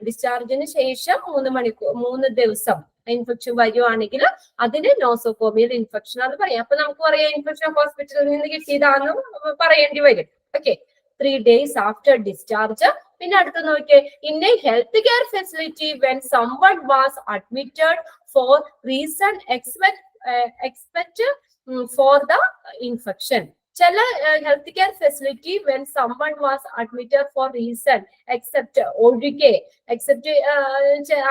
ഡിസ്ചാർജിന് ശേഷം 3 ദിവസം ഇൻഫെക്ഷൻ വരുവാണെങ്കിൽ അതിന് നോസോകോമിയൽ ഇൻഫെക്ഷൻ അത് പറയാം. അപ്പൊ നമുക്ക് പറയാം ഇൻഫെക്ഷൻ ഹോസ്പിറ്റലിൽ നിന്ന് കിട്ടിയതാണെന്ന് പറയേണ്ടി വരും. Okay, 3 days after discharge. പിന്നെ അടുത്ത് നോക്കിയേ, in a health care facility when someone was admitted for reason expect for the infection. ചില health care facility when someone was admitted for reason except ഒഴികെ എക്സെപ്റ്റ്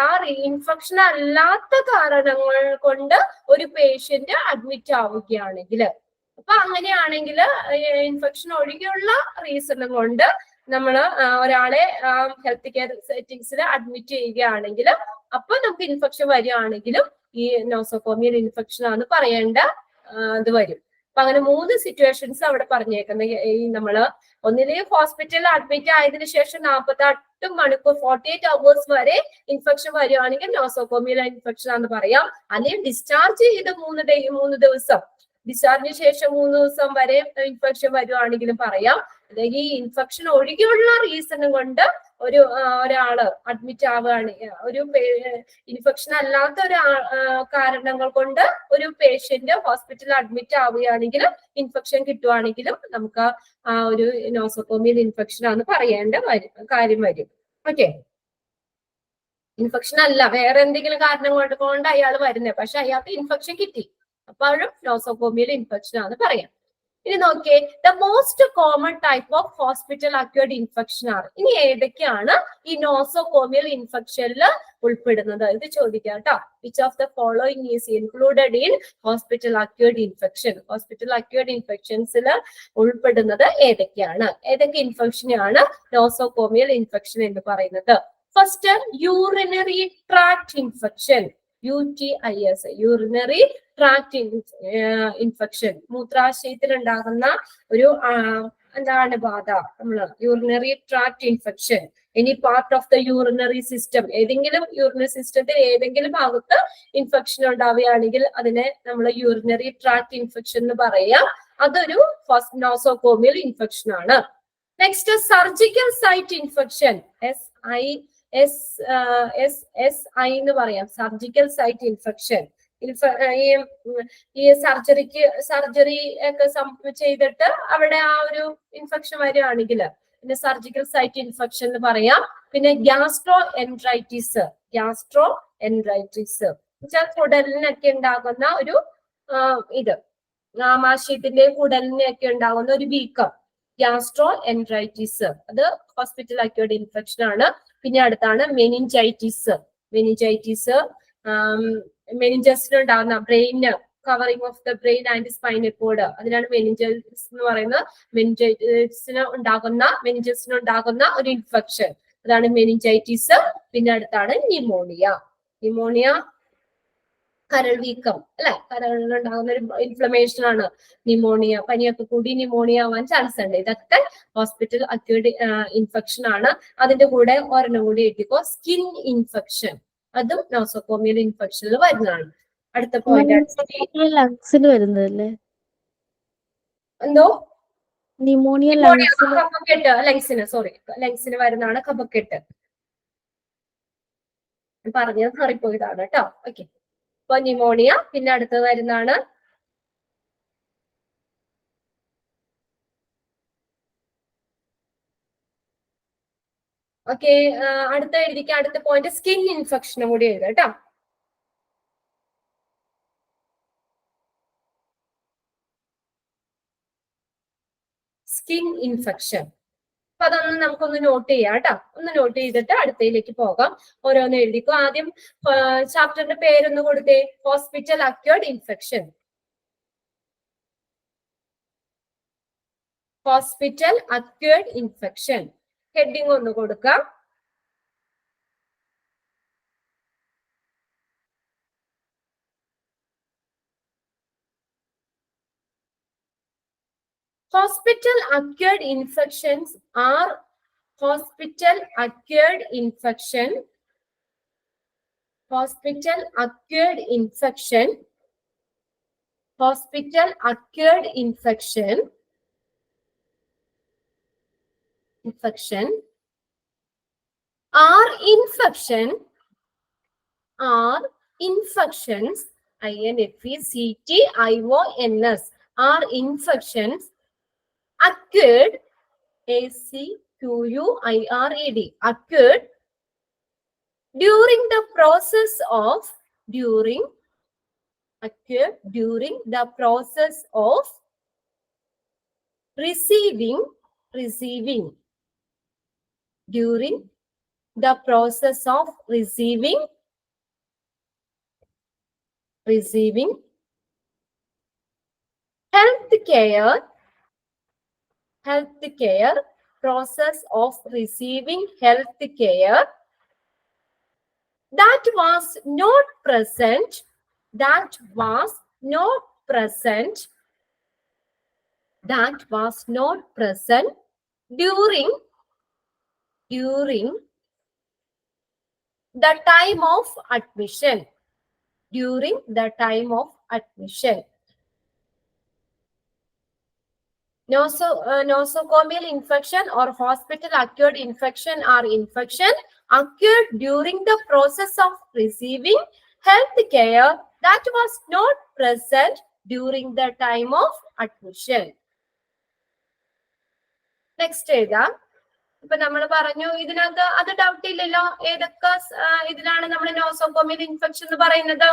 ആ ഇൻഫെക്ഷൻ അല്ലാത്ത കാരണങ്ങൾ കൊണ്ട് ഒരു പേഷ്യന്റ് അഡ്മിറ്റ് ആവുകയാണെങ്കിൽ, അപ്പൊ അങ്ങനെയാണെങ്കിൽ ഇൻഫെക്ഷൻ ഒഴികെയുള്ള റീസൺ കൊണ്ട് നമ്മൾ ഒരാളെ ഹെൽത്ത് കെയർ സെറ്റിംഗ്സിൽ അഡ്മിറ്റ് ചെയ്യുകയാണെങ്കിൽ അപ്പൊ നമുക്ക് ഇൻഫെക്ഷൻ വരികയാണെങ്കിലും ഈ നോസോകോമിയൽ ഇൻഫെക്ഷൻ ആണ് പറയേണ്ട ഇത് വരും. അപ്പൊ അങ്ങനെ 3 സിറ്റുവേഷൻസ് അവിടെ പറഞ്ഞേക്കുന്നത്. ഈ നമ്മള് ഒന്നിലേക്ക് ഹോസ്പിറ്റലിൽ അഡ്മിറ്റ് ആയതിനു ശേഷം 48 മണിക്കൂർ 48 hours വരെ ഇൻഫെക്ഷൻ വരികയാണെങ്കിൽ നോസോകോമിയൽ ഇൻഫെക്ഷൻ ആണെന്ന് പറയാം. അല്ലെങ്കിൽ ഡിസ്ചാർജ് ചെയ്ത് 3 ദിവസം ഡിസ്ചാർജിന് ശേഷം 3 ദിവസം വരെ ഇൻഫെക്ഷൻ വരുവാണെങ്കിലും പറയാം. അല്ലെങ്കിൽ ഈ ഇൻഫെക്ഷൻ ഒഴികെയുള്ള റീസൺ കൊണ്ട് ഒരാള് അഡ്മിറ്റ് ആവുകയാണെങ്കിൽ, ഒരു ഇൻഫെക്ഷൻ അല്ലാത്ത കാരണങ്ങൾ കൊണ്ട് ഒരു പേഷ്യന്റ് ഹോസ്പിറ്റലിൽ അഡ്മിറ്റ് ആവുകയാണെങ്കിൽ ഇൻഫെക്ഷൻ കിട്ടുവാണെങ്കിലും നമുക്ക് ആ ഒരു നോസോകോമിയൽ ഇൻഫെക്ഷൻ ആണെന്ന് പറയേണ്ട കാര്യം വരും. ഓക്കെ, ഇൻഫെക്ഷൻ അല്ല വേറെ എന്തെങ്കിലും കാരണം കൊണ്ട് അയാൾ വരുന്നത്, പക്ഷെ അയാൾക്ക് ഇൻഫെക്ഷൻ കിട്ടി, അപ്പോഴും നോസോകോമിയൽ ഇൻഫെക്ഷൻ ആണ് പറയാം. ഇനി നോക്കിയേ, the most common type of hospital acquired infection ആണ്. ഇനി ഏതൊക്കെയാണ് ഈ നോസോകോമിയൽ ഇൻഫെക്ഷനിൽ ഉൾപ്പെടുന്നത്? ഇത് ചോദിക്കാം കേട്ടോ. Which of the following is included in hospital acquired infection? Hospital acquired ഇൻഫെക്ഷൻസിൽ ഉൾപ്പെടുന്നത് ഏതൊക്കെയാണ്? ഏതൊക്കെ ഇൻഫെക്ഷനാണ് നോസോകോമിയൽ ഇൻഫെക്ഷൻ എന്ന് പറയുന്നത്? First, urinary tract infection, UTIs, urinary tract infection. മൂത്രാശയത്തിൽ ഉണ്ടാകുന്ന ഒരു എന്താണ് ബാധ, നമ്മള് urinary tract infection. Any part of the urinary system, ഏതെങ്കിലും യൂറിനറി സിസ്റ്റത്തിൽ ഏതെങ്കിലും ഭാഗത്ത് ഇൻഫെക്ഷൻ ഉണ്ടാവുകയാണെങ്കിൽ അതിനെ നമ്മൾ യൂറിനറി ട്രാക്ട് ഇൻഫെക്ഷൻ എന്ന് പറയാം. അതൊരു നോസോകോമിയൽ ഇൻഫെക്ഷൻ ആണ്. Next, surgical site infection, SI എന്ന് പറയാം, സർജിക്കൽ സൈറ്റ് ഇൻഫെക്ഷൻ. ഈ സർജറി ഒക്കെ ചെയ്തിട്ട് അവിടെ ആ ഒരു ഇൻഫെക്ഷൻ വരികയാണെങ്കിൽ പിന്നെ സർജിക്കൽ സൈറ്റ് ഇൻഫെക്ഷൻ എന്ന് പറയാം. പിന്നെ ഗ്യാസ്ട്രോ എൻട്രൈറ്റിസ് കുടലിനൊക്കെ ഉണ്ടാകുന്ന ഒരു ഇത്, ആമാശയത്തിന്റെയും കുടലിനൊക്കെ ഉണ്ടാകുന്ന ഒരു വീക്കം, ഗ്യാസ്ട്രോ എൻട്രൈറ്റിസ്, അത് ഹോസ്പിറ്റൽ അക്വേർഡ് ഇൻഫെക്ഷൻ ആണ്. പിന്നെ അടുത്താണ് മെനിഞ്ചൈറ്റിസ്. മെനിഞ്ചസിന് ഉണ്ടാകുന്ന ബ്രെയിന് covering of the brain and spinal cord, അതിനാണ് മെനിഞ്ചൈറ്റിസ് എന്ന് പറയുന്നത്. മെനിഞ്ചസിന് ഉണ്ടാകുന്ന ഒരു ഇൻഫെക്ഷൻ, അതാണ് മെനിഞ്ചൈറ്റിസ്. പിന്നെ അടുത്താണ് ന്യൂമോണിയ, കരൾ വീക്കം അല്ലെ, കരളിലുണ്ടാകുന്ന ഒരു ഇൻഫ്ലമേഷൻ ആണ് ന്യൂമോണിയ. പനിയൊക്കെ കൂടി ന്യൂമോണിയ ആവാൻ ചാൻസ് ഉണ്ട്. ഇതൊക്കെ ഹോസ്പിറ്റൽ അക്വേർഡ് ഇൻഫെക്ഷൻ ആണ്. അതിന്റെ കൂടെ ഒരെണ്ണം കൂടി എഴുതിക്കോ, സ്കിൻ ഇൻഫെക്ഷൻ, അതും നോസോകോമിയൽ ഇൻഫെക്ഷനിൽ വരുന്നതാണ്. അടുത്ത പോയിന്റ് ലങ്സിൽ വരുന്നതല്ലേ? എന്തോ ന്യൂമോണിയ കഫക്കെട്ട്, ലങ്സിന് വരുന്നതാണ് കഫക്കെട്ട്. പറഞ്ഞത് മാറിപ്പോയതാണ് കേട്ടോ. ഓക്കെ, അപ്പൊ ന്യൂമോണിയ. പിന്നെ അടുത്തത് വരുന്നതാണ് ഓക്കെ, അടുത്ത എഴുതിക്കുക. അടുത്ത പോയിന്റ് സ്കിൻ ഇൻഫെക്ഷനും കൂടി എഴുതുക കേട്ടോ. സ്കിൻ ഇൻഫെക്ഷൻ, അപ്പൊ അതൊന്ന് നമുക്കൊന്ന് നോട്ട് ചെയ്യാം കേട്ടോ. ഒന്ന് നോട്ട് ചെയ്തിട്ട് അടുത്തയിലേക്ക് പോകാം. ഓരോന്ന് എഴുതിക്കോ. ആദ്യം ചാപ്റ്ററിന്റെ പേരൊന്ന് കൊടുത്തേ, hospital acquired infection. Hospital acquired infection heading ഒന്ന് കൊടുക്കാം. Hospital acquired infections are hospital acquired infection are infections INFECTIONS are infections acquired ACQUIRED acquired during the process of receiving during the process of receiving healthcare process of receiving healthcare that was not present during the time of admission. Nosocomial infection or hospital acquired infection are infection occurred during the process of receiving health care that was not present during the time of admission. Next എഴുതാം. ഇപ്പൊ നമ്മൾ പറഞ്ഞു ഇതിനകത്ത് അത് doubt ഇല്ലല്ലോ, ഏതൊക്കെ ഇതിലാണ് നമ്മൾ നോസോകോമിയൽ ഇൻഫെക്ഷൻ എന്ന് പറയുന്നത്.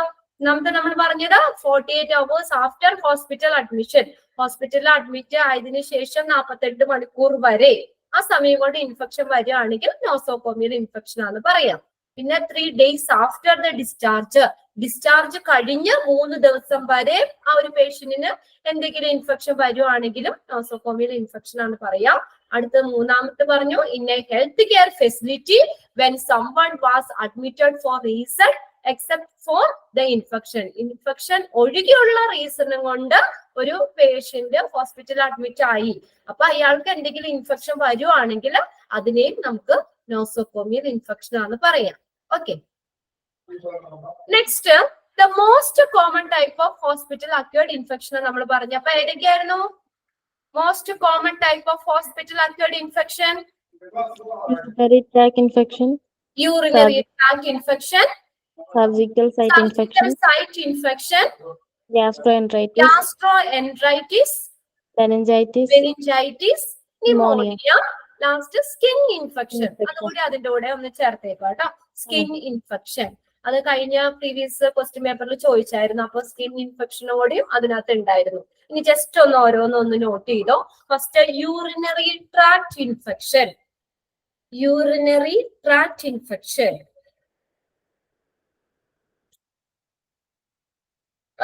നമ്മൾ പറഞ്ഞത് 48 hours ആഫ്റ്റർ ഹോസ്പിറ്റൽ അഡ്മിഷൻ. ഹോസ്പിറ്റലിൽ അഡ്മിറ്റ് ആയതിനു ശേഷം 48 മണിക്കൂർ വരെ ആ സമയം കൊണ്ട് ഇൻഫെക്ഷൻ വരികയാണെങ്കിൽ നോസോകോമിയൽ ഇൻഫെക്ഷൻ ആണെന്ന് പറയാം. പിന്നെ 3 days ആഫ്റ്റർ ദ ഡിസ്ചാർജ് കഴിഞ്ഞ് 3 ദിവസം വരെ ആ ഒരു പേഷ്യന്റിന് എന്തെങ്കിലും ഇൻഫെക്ഷൻ വരുവാണെങ്കിലും നോസോകോമിയൽ ഇൻഫെക്ഷൻ ആണ് പറയാം. അടുത്ത മൂന്നാമത്തെ പറഞ്ഞു in a health care facility when someone was admitted for reason except for the infection ഒഴികെയുള്ള റീസണും കൊണ്ട് ഒരു പേഷ്യന്റ് ഹോസ്പിറ്റലിൽ അഡ്മിറ്റ് ആയി, അപ്പൊ അയാൾക്ക് എന്തെങ്കിലും ഇൻഫെക്ഷൻ വരുവാണെങ്കിൽ അതിനെയും നമുക്ക് നോസോകോമിയൽ ഇൻഫെക്ഷൻ ആണ് പറയാം. Okay, next the most common type of hospital acquired infection നമ്മൾ പറഞ്ഞു. അപ്പൊ ഏതൊക്കെയായിരുന്നു most common type of hospital acquired infection? urinary tract infection, surgical site infection, gastroenteritis, meningitis, pneumonia, last skin infection. അതുകൂടി അതിന്റെ കൂടെ ഒന്ന് ചേർത്തേക്കാം കേട്ടോ. സ്കിൻ ഇൻഫെക്ഷൻ അത് കഴിഞ്ഞ പ്രീവിയസ് ക്വസ്റ്റ്യൻ പേപ്പറിൽ ചോദിച്ചായിരുന്നു. അപ്പൊ സ്കിൻ ഇൻഫെക്ഷനോടെയും അതിനകത്ത് ഉണ്ടായിരുന്നു. ഇനി ജസ്റ്റ് ഒന്ന് ഓരോന്നൊന്ന് നോട്ട് ചെയ്തോ. First urinary tract infection.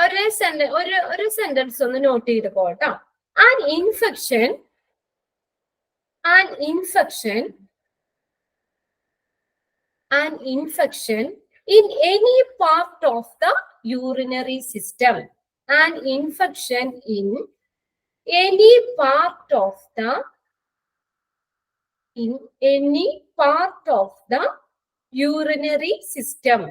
ഒരു സെന്റൻസ് ഒന്ന് നോട്ട് ചെയ്ത് പോട്ടോ. An infection in any part of the urinary system. An infection in any part of the urinary system.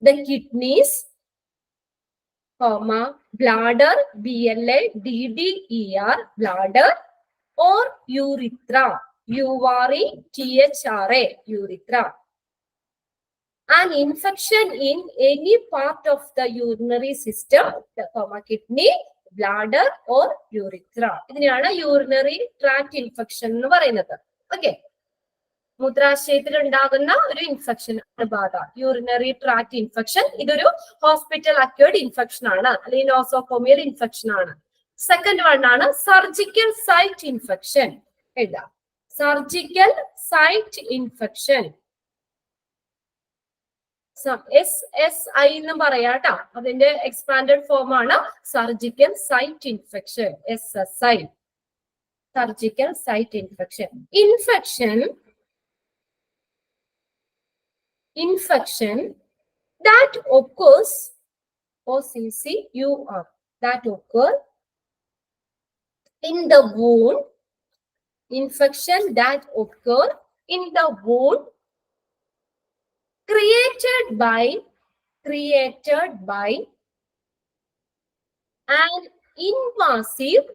The kidneys, bladder, BLADDER, bladder, or urethra, URETHRA, urethra. An infection in any part of the urinary system, the kidney, bladder, or urethra. ഇതിനെയാണ് urinary tract infection എന്ന് പറയുന്നത്. Okay, മൂത്രാശയത്തിൽ ഉണ്ടാകുന്ന ഒരു infection ബാധ, urinary tract infection. ഇതൊരു hospital acquired infection ആണ്, അല്ലെങ്കിൽ നോസോകോമിയൽ ഇൻഫെക്ഷൻ ആണ്. സെക്കൻഡ് വൺ ആണ് സർജിക്കൽ സൈറ്റ് ഇൻഫെക്ഷൻ. എഴുതാം, സർജിക്കൽ സൈറ്റ് ഇൻഫെക്ഷൻ. SSI എന്ന് പറയാട്ടോ, അതിന്റെ എക്സ്പാൻഡഡ് ഫോം ആണ് surgical site infection, SSI, surgical site infection. Infection that occurs, OCCUR, that occur in the wound. Infection that occur in the wound created by an invasive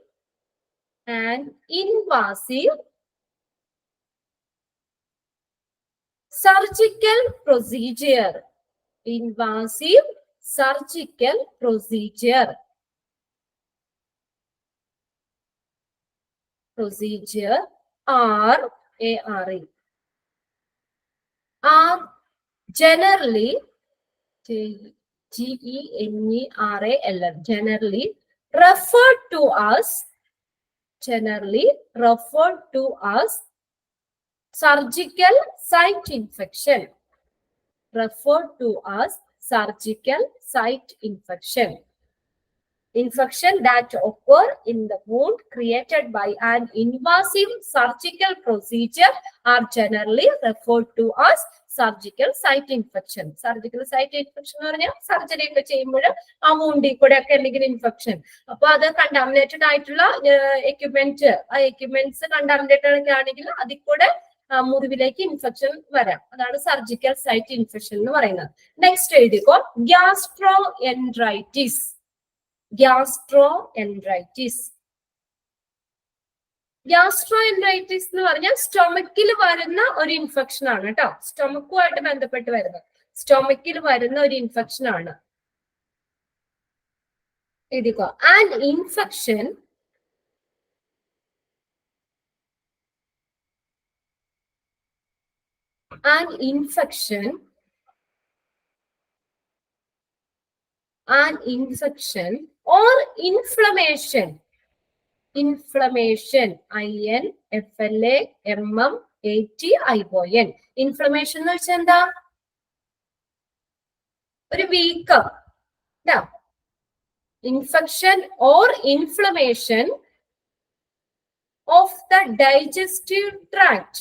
surgical procedure. Invasive surgical procedure. are generally General, generally referred to as surgical site infection. Referred to as surgical site infection. Infection that occur in the wound created by an invasive surgical procedure are generally referred to as surgical site infection. Surgical site infection എന്ന് പറഞ്ഞാൽ surgery ഒക്കെ ചെയ്യുമ്പോൾ ആ വൂണ്ടിൽ കൂടെ ഒക്കെ എന്തെങ്കിലും infection, അപ്പൊ അത് കണ്ടാമിനേറ്റഡ് ആയിട്ടുള്ള എക്യുപ്മെന്റ്, ആ എക്യുപ്മെന്റ്സ് കണ്ടാമിനേറ്റഡ് ഒക്കെ ആണെങ്കിൽ അതിൽ കൂടെ മുറിവിലേക്ക് ഇൻഫെക്ഷൻ വരാം. അതാണ് സർജിക്കൽ സൈറ്റ് ഇൻഫെക്ഷൻ എന്ന് പറയുന്നത്. നെക്സ്റ്റ് എഴുതിക്കോ, ഗ്യാസ്ട്രോ എൻട്രൈറ്റിസ്. ഗ്യാസ്ട്രോഎൻട്രൈറ്റിസ്. ഗ്യാസ്ട്രോഎൻട്രൈറ്റിസ് എന്ന് പറഞ്ഞാൽ സ്റ്റൊമക്കിൽ വരുന്ന ഒരു ഇൻഫെക്ഷൻ ആണ് കേട്ടോ. സ്റ്റൊമക്കുമായിട്ട് ബന്ധപ്പെട്ട് വരുന്നത്, സ്റ്റൊമക്കിൽ വരുന്ന ഒരു ഇൻഫെക്ഷൻ ആണ്. എഴുതിക്കോ, and infection or inflammation, inflammation, inflammation എന്ന് വെച്ചാൽ എന്താ, ഒരു വീക്കം. Infection or inflammation of the digestive tract,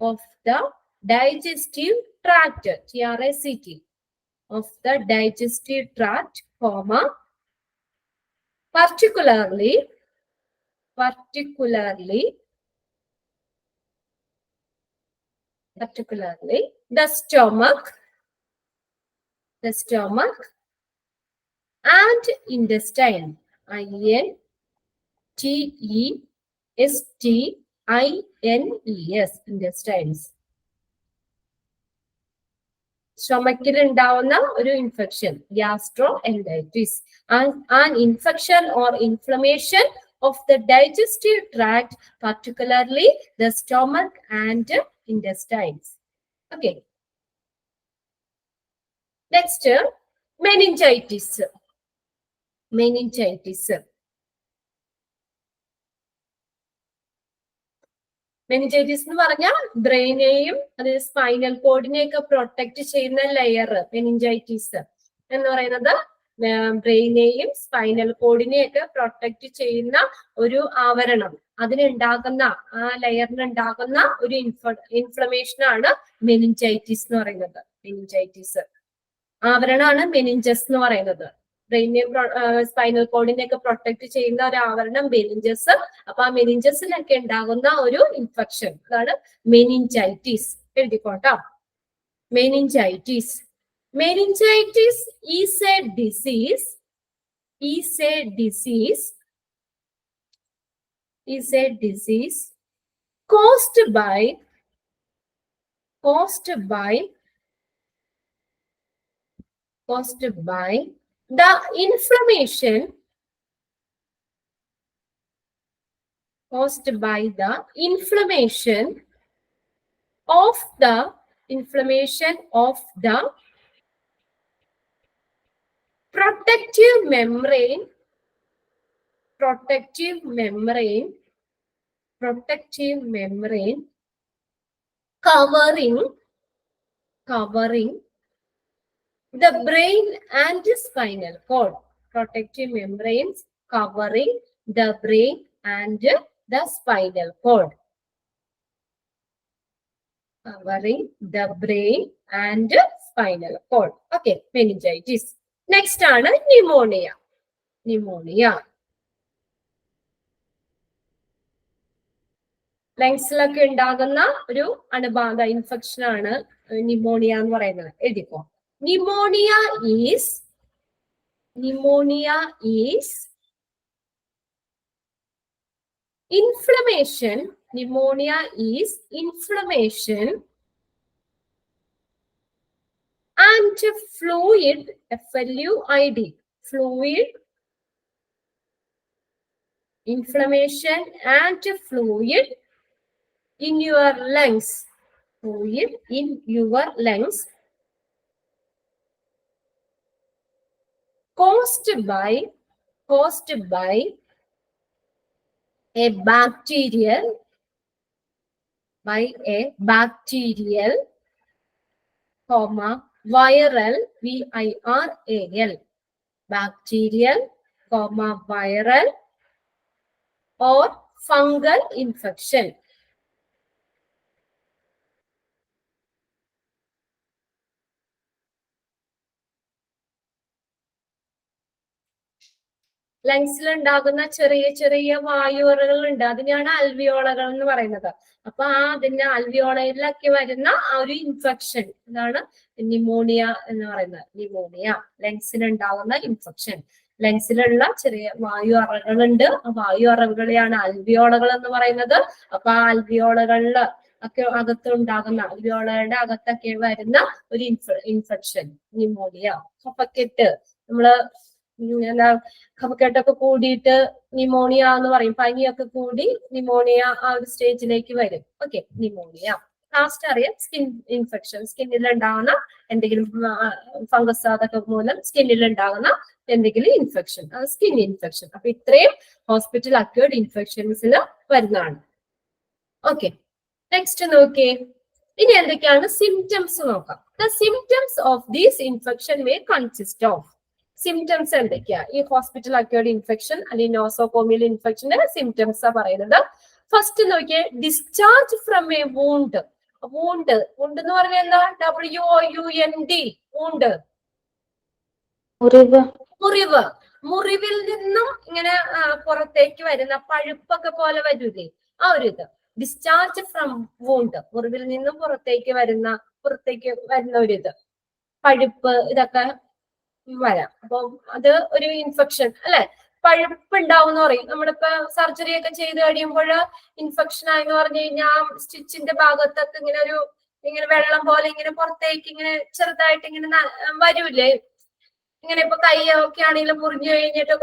of the digestive tract, TRACT, of the digestive tract, comma, particularly the stomach and intestine, INTESTINES, intestines. സ്റ്റൊമക്കിൽ ഉണ്ടാവുന്ന ഒരു infection, ഗ്യാസ്ട്രോഎൻട്രൈറ്റിസ്, an infection or inflammation of the digestive tract, particularly the stomach and intestines. Okay. Next, meningitis. Meningitis എന്ന് പറഞ്ഞാൽ ബ്രെയിനെയും അത് spinal കോഡിനെയൊക്കെ protect ചെയ്യുന്ന layer. Meningitis എന്ന് പറയുന്നത് ബ്രെയിനെയും spinal കോഡിനെയൊക്കെ protect ചെയ്യുന്ന ഒരു ആവരണം, അതിനുണ്ടാകുന്ന ആ ലെയറിനുണ്ടാകുന്ന ഒരു ഇൻഫ്ലമേഷൻ ആണ് മെനിഞ്ചൈറ്റിസ് എന്ന് പറയുന്നത്. മെനിഞ്ചൈറ്റിസ് ആവരണമാണ് മെനിഞ്ചസ് എന്ന് പറയുന്നത്. ബ്രെയിനെയും സ്പൈനൽ കോഡിനെയൊക്കെ പ്രൊട്ടക്ട് ചെയ്യുന്ന ഒരു ആവരണം മെനിഞ്ചസ്. അപ്പൊ ആ മെനിഞ്ചസിലൊക്കെ ഉണ്ടാകുന്ന ഒരു ഇൻഫെക്ഷൻ, അതാണ് മെനിഞ്ചൈറ്റിസ്. എഴുതിക്കോട്ടോ, meningitis. Meningitis is a disease caused by the inflammation of the protective membrane covering the brain and spinal cord. Protective membranes covering the brain and the spinal cord. Covering the brain and spinal cord. Okay, meningitis. Next ആണ് pneumonia. ലങ്സിലൊക്കെ ഉണ്ടാകുന്ന ഒരു അണുബാധ infection ആണ് pneumonia എന്ന് പറയുന്നത്. എഴുതിക്കോ, Pneumonia is inflammation. Pneumonia is inflammation and fluid, FLUID, fluid, inflammation and fluid in your lungs. Fluid in your lungs caused by a bacterial comma viral viral bacterial comma viral or fungal infection. ലങ്സിൽ ഉണ്ടാകുന്ന ചെറിയ ചെറിയ വായുവറകൾ ഉണ്ട്, അതിനെയാണ് അൽവിയോളകൾ എന്ന് പറയുന്നത്. അപ്പൊ അതിന്റെ അൽവിയോളയിലൊക്കെ വരുന്ന ആ ഒരു ഇൻഫെക്ഷൻ ഇതാണ് ന്യൂമോണിയ എന്ന് പറയുന്നത്. ന്യൂമോണിയ ലങ്സിൽ ഉണ്ടാകുന്ന ഇൻഫെക്ഷൻ. ലങ്സിലുള്ള ചെറിയ വായു അറകളുണ്ട്, ആ വായു അറകളെയാണ് അൽവിയോളകൾ എന്ന് പറയുന്നത്. അപ്പൊ ആ അൽവിയോളകളില് ഒക്കെ അകത്തുണ്ടാകുന്ന അൽവിയോളയുടെ അകത്തൊക്കെ വരുന്ന ഒരു ഇൻഫെക്ഷൻ ന്യൂമോണിയ. കഫക്കെട്ട് നമ്മള് എന്താ കഫക്കെട്ടൊക്കെ കൂടിയിട്ട് ന്യൂമോണിയ എന്ന് പറയും. പനിയൊക്കെ കൂടി ന്യൂമോണിയ ആ ഒരു സ്റ്റേജിലേക്ക് വരും. Okay, pneumonia. ലാസ്റ്റ് അറിയാം സ്കിൻ ഇൻഫെക്ഷൻ. സ്കിന്നിൽ ഉണ്ടാകുന്ന എന്തെങ്കിലും ഫംഗസ് അതൊക്കെ മൂലം സ്കിന്നിൽ ഉണ്ടാകുന്ന എന്തെങ്കിലും ഇൻഫെക്ഷൻ, സ്കിൻ ഇൻഫെക്ഷൻ. അപ്പൊ ഇത്രയും ഹോസ്പിറ്റൽ അക്വേർഡ് ഇൻഫെക്ഷൻസിൽ വരുന്നതാണ്. ഓക്കെ, നെക്സ്റ്റ് നോക്കിയേ. ഇനി എന്തൊക്കെയാണ് സിംറ്റംസ് നോക്കാം. The symptoms of these infection may consist of. Symptoms എന്തൊക്കെയാ ഈ ഹോസ്പിറ്റൽ അക്വേർഡ് ഇൻഫെക്ഷൻ അല്ലെങ്കിൽ നോസോകോമിയൽ ഇൻഫെക്ഷന്റെ സിംറ്റംസ് ആ പറയുന്നത്. ഫസ്റ്റ് നോക്കിയേ, discharge from a wound. Wound എന്ന് പറഞ്ഞാൽ എന്താ? WOUND വൂണ്ട്, മുറിവ്. മുറിവിൽ നിന്നും ഇങ്ങനെ പുറത്തേക്ക് വരുന്ന പഴുപ്പൊക്കെ പോലെ വരൂലേ, ആ ഒരു ഇത്. ഡിസ്ചാർജ് ഫ്രം വൂണ്ട്, മുറിവിൽ നിന്നും പുറത്തേക്ക് വരുന്ന ഒരു ഇത്, പഴുപ്പ് ഇതൊക്കെ വരാം. അപ്പൊ അത് ഒരു ഇൻഫെക്ഷൻ അല്ലെ. പഴുപ്പ് ഉണ്ടാവും എന്ന് പറയും. നമ്മളിപ്പോ സർജറി ഒക്കെ ചെയ്ത് കഴിയുമ്പോൾ ഇൻഫെക്ഷൻ ആയെന്ന് പറഞ്ഞു കഴിഞ്ഞാൽ സ്റ്റിച്ചിന്റെ ഭാഗത്തൊക്കെ ഇങ്ങനെ വെള്ളം പോലെ ഇങ്ങനെ പുറത്തേക്ക് ഇങ്ങനെ ചെറുതായിട്ട് ഇങ്ങനെ വരൂലേ. ഇങ്ങനെ ഇപ്പൊ കൈയൊക്കെ ആണെങ്കിലും മുറിഞ്ഞു കഴിഞ്ഞിട്ട്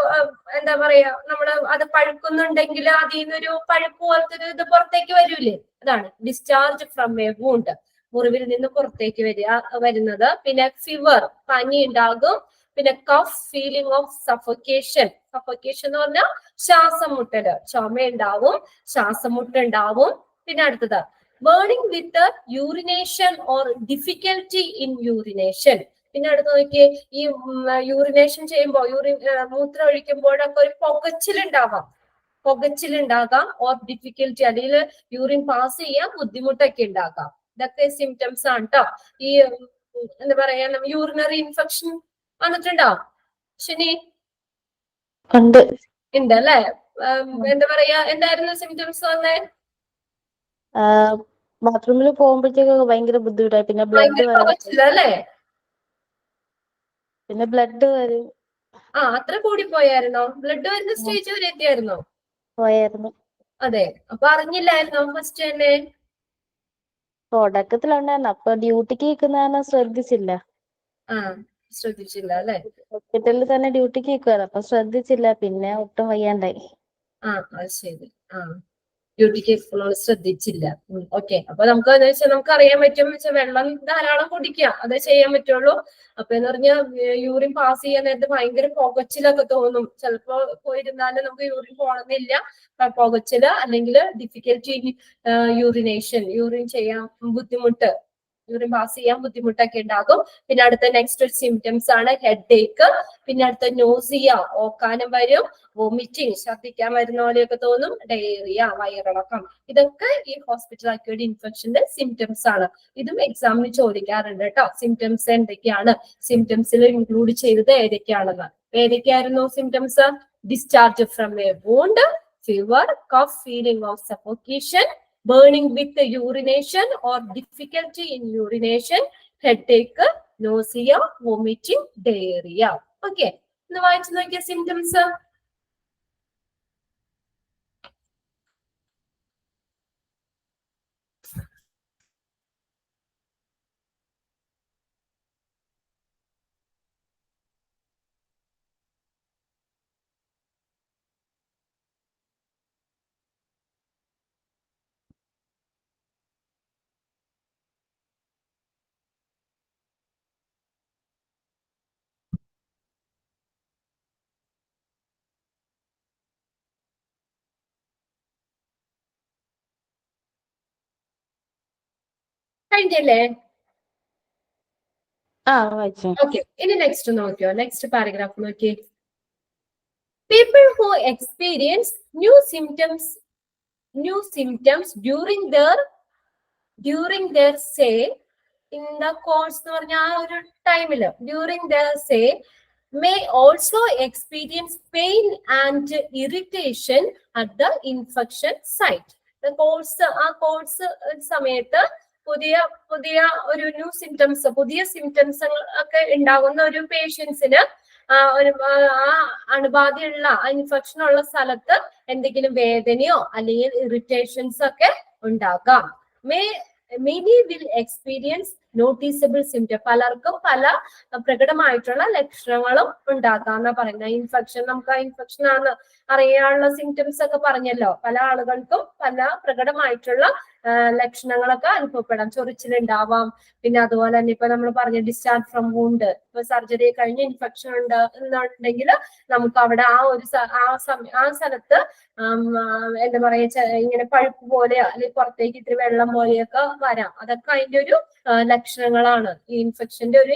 എന്താ പറയാ, നമ്മള് അത് പഴുക്കുന്നുണ്ടെങ്കിൽ അതിൽ നിന്നൊരു പഴുപ്പ് പോലത്തെ ഒരു ഇത് പുറത്തേക്ക് വരൂലേ, അതാണ് ഡിസ്ചാർജ് ഫ്രം എ വൂണ്ട്, മുറിവിൽ നിന്ന് പുറത്തേക്ക് വരുന്നത്. പിന്നെ ഫീവർ, പനി ഉണ്ടാകും. പിന്നെ cough, feeling of suffocation. Suffocation എന്ന് പറഞ്ഞാൽ ശ്വാസം മുട്ടല്, ചുമ ഉണ്ടാവും, ശ്വാസം മുട്ടുണ്ടാവും. പിന്നെ അടുത്തത് burning with urination or difficulty in urination. പിന്നെ അടുത്ത് നോക്കിയേ, ഈ യൂറിനേഷൻ ചെയ്യുമ്പോൾ മൂത്രം ഒഴിക്കുമ്പോഴൊക്കെ ഒരു പുകച്ചിലുണ്ടാകാം ഓർ ഡിഫിക്കൽറ്റി, അല്ലെങ്കിൽ യൂറിൻ പാസ് ചെയ്യാൻ ബുദ്ധിമുട്ടൊക്കെ ഉണ്ടാകാം. ഇതൊക്കെ സിംറ്റംസ് ആണ് കേട്ടോ. ഈ എന്താ പറയാ, യൂറിനറി ഇൻഫെക്ഷൻ വന്നിട്ടുണ്ടോ ശനി? ഉണ്ട് അല്ലെ. എന്താ പറയാ, എന്തായിരുന്നു സിംറ്റംസ് വന്നേ? ബാത്റൂമിൽ പോകുമ്പോഴത്തേക്കൊക്കെ ഭയങ്കര ബുദ്ധിമുട്ടായി. പിന്നെ അല്ലേ? പിന്നെ ബ്ലഡ് വരും. അത്ര കൂടി പോയായിരുന്നോ? ബ്ലഡ് വരുന്ന സ്റ്റേജ് വരെ എത്തിയായിരുന്നോ? പോയായിരുന്നു. അതെ, അപ്പൊ അറിഞ്ഞില്ലായിരുന്നോ ഫസ്റ്റ് തന്നെ? തുടക്കത്തിലുണ്ടായിരുന്നു. അപ്പൊ ഡ്യൂട്ടിക്ക് നിൽക്കുന്ന ശ്രദ്ധിച്ചില്ല. ശ്രദ്ധിച്ചില്ല അല്ലെ. ഹോസ്പിറ്റലിൽ തന്നെ ഡ്യൂട്ടിക്ക് നിൽക്കുവായിരുന്നു, അപ്പൊ ശ്രദ്ധിച്ചില്ല. പിന്നെ ഒട്ടും വയ്യാണ്ടായി. അത് ശരി. ഡ്യൂട്ടിക്ക് ശ്രദ്ധിച്ചില്ല. ഓക്കെ, അപ്പൊ നമുക്ക് എന്ന് വെച്ചാൽ നമുക്ക് അറിയാൻ പറ്റും വെച്ചാൽ വെള്ളം ധാരാളം കുടിക്കുക, അതേ ചെയ്യാൻ പറ്റുള്ളൂ. അപ്പൊ എന്ന് പറഞ്ഞാൽ യൂറിൻ പാസ് ചെയ്യാൻ നേരത്തെ ഭയങ്കര പുകച്ചിലൊക്കെ തോന്നും. ചിലപ്പോ പോയിരുന്നാലും നമുക്ക് യൂറിൻ പോകണമെന്നില്ല. പുകച്ചില് അല്ലെങ്കിൽ ഡിഫിക്കൽറ്റി യൂറിനേഷൻ, യൂറിൻ ചെയ്യാൻ ബുദ്ധിമുട്ട്, യൂറിൻ പാസ് ചെയ്യാൻ ബുദ്ധിമുട്ടൊക്കെ ഉണ്ടാകും. പിന്നെ അടുത്ത നെക്സ്റ്റ് സിംറ്റംസ് ആണ് ഹെഡ് ഏക്ക്. പിന്നെ അടുത്ത നോസിയ, ഓക്കാനം വരും. വൊമിറ്റിങ്, ഛർദ്ദിക്കാൻ വരുന്ന പോലെയൊക്കെ തോന്നും. ഡയേറിയ, വയറിളക്കം. ഇതൊക്കെ ഈ ഹോസ്പിറ്റൽ അക്വേർഡ് ഇൻഫെക്ഷന്റെ സിംറ്റംസ് ആണ്. ഇതും എക്സാമിന് ചോദിക്കാറുണ്ട് കേട്ടോ. സിംറ്റംസ് എന്തൊക്കെയാണ്, സിംറ്റംസിൽ ഇൻക്ലൂഡ് ചെയ്തത് ഏതൊക്കെയാണെന്ന്. ഏതൊക്കെയായിരുന്നു symptoms? Discharge from a wound, fever, cough, feeling of suffocation, burning with urination or difficulty in urination, headache, nausea, vomiting, diarrhea. Okay, ഒന്ന് വായിച്ചു നോക്കിയ സിംറ്റംസ്. കഴിഞ്ഞല്ലേ? വായിച്ചു. ഓക്കെ, ഇനി നെക്സ്റ്റ് നോക്കിയോ, നെക്സ്റ്റ് പാരഗ്രാഫ് നോക്കി. People who experience new symptoms during their stay in the course എന്ന് പറഞ്ഞ ആ ഒരു ടൈമില് during their stay may also experience pain and irritation at the infection site. ആ കോഴ്സ് സമയത്ത് പുതിയ ഒരു ന്യൂ സിംറ്റംസ്, പുതിയ സിംറ്റംസ് ഒക്കെ ഉണ്ടാകുന്ന ഒരു പേഷ്യൻസിന് ആ അണുബാധയുള്ള ഇൻഫെക്ഷൻ ഉള്ള സ്ഥലത്ത് എന്തെങ്കിലും വേദനയോ അല്ലെങ്കിൽ ഇറിറ്റേഷൻസ് ഒക്കെ ഉണ്ടാകാം. Many will experience noticeable symptom. പലർക്കും പല പ്രകടമായിട്ടുള്ള ലക്ഷണങ്ങളും ഉണ്ടാക്കാം എന്നാ പറയുന്നത്. ഇൻഫെക്ഷൻ, നമുക്ക് ആ ഇൻഫെക്ഷൻ ആണ് അറിയാനുള്ള സിംറ്റംസ് ഒക്കെ പറഞ്ഞല്ലോ. പല ആളുകൾക്കും പല പ്രകടമായിട്ടുള്ള ലക്ഷണങ്ങളൊക്കെ അനുഭവപ്പെടാം. ചൊറിച്ചിലുണ്ടാവാം, പിന്നെ അതുപോലെ തന്നെ ഇപ്പൊ നമ്മൾ പറഞ്ഞ ഡിസ്ചാർജ് ഫ്രം വൂണ്ട്, ഇപ്പൊ സർജറി കഴിഞ്ഞ് ഇൻഫെക്ഷൻ എന്നുണ്ടെങ്കിൽ നമുക്ക് അവിടെ ആ സ്ഥലത്ത് എന്താ പറയാ, ഇങ്ങനെ പഴുപ്പ് പോലെയോ അല്ലെങ്കിൽ പുറത്തേക്ക് ഇത്തിരി വെള്ളം പോലെയൊക്കെ വരാം. അതൊക്കെ അതിന്റെ ഒരു ലക്ഷണങ്ങളാണ്, ഈ ഇൻഫെക്ഷന്റെ ഒരു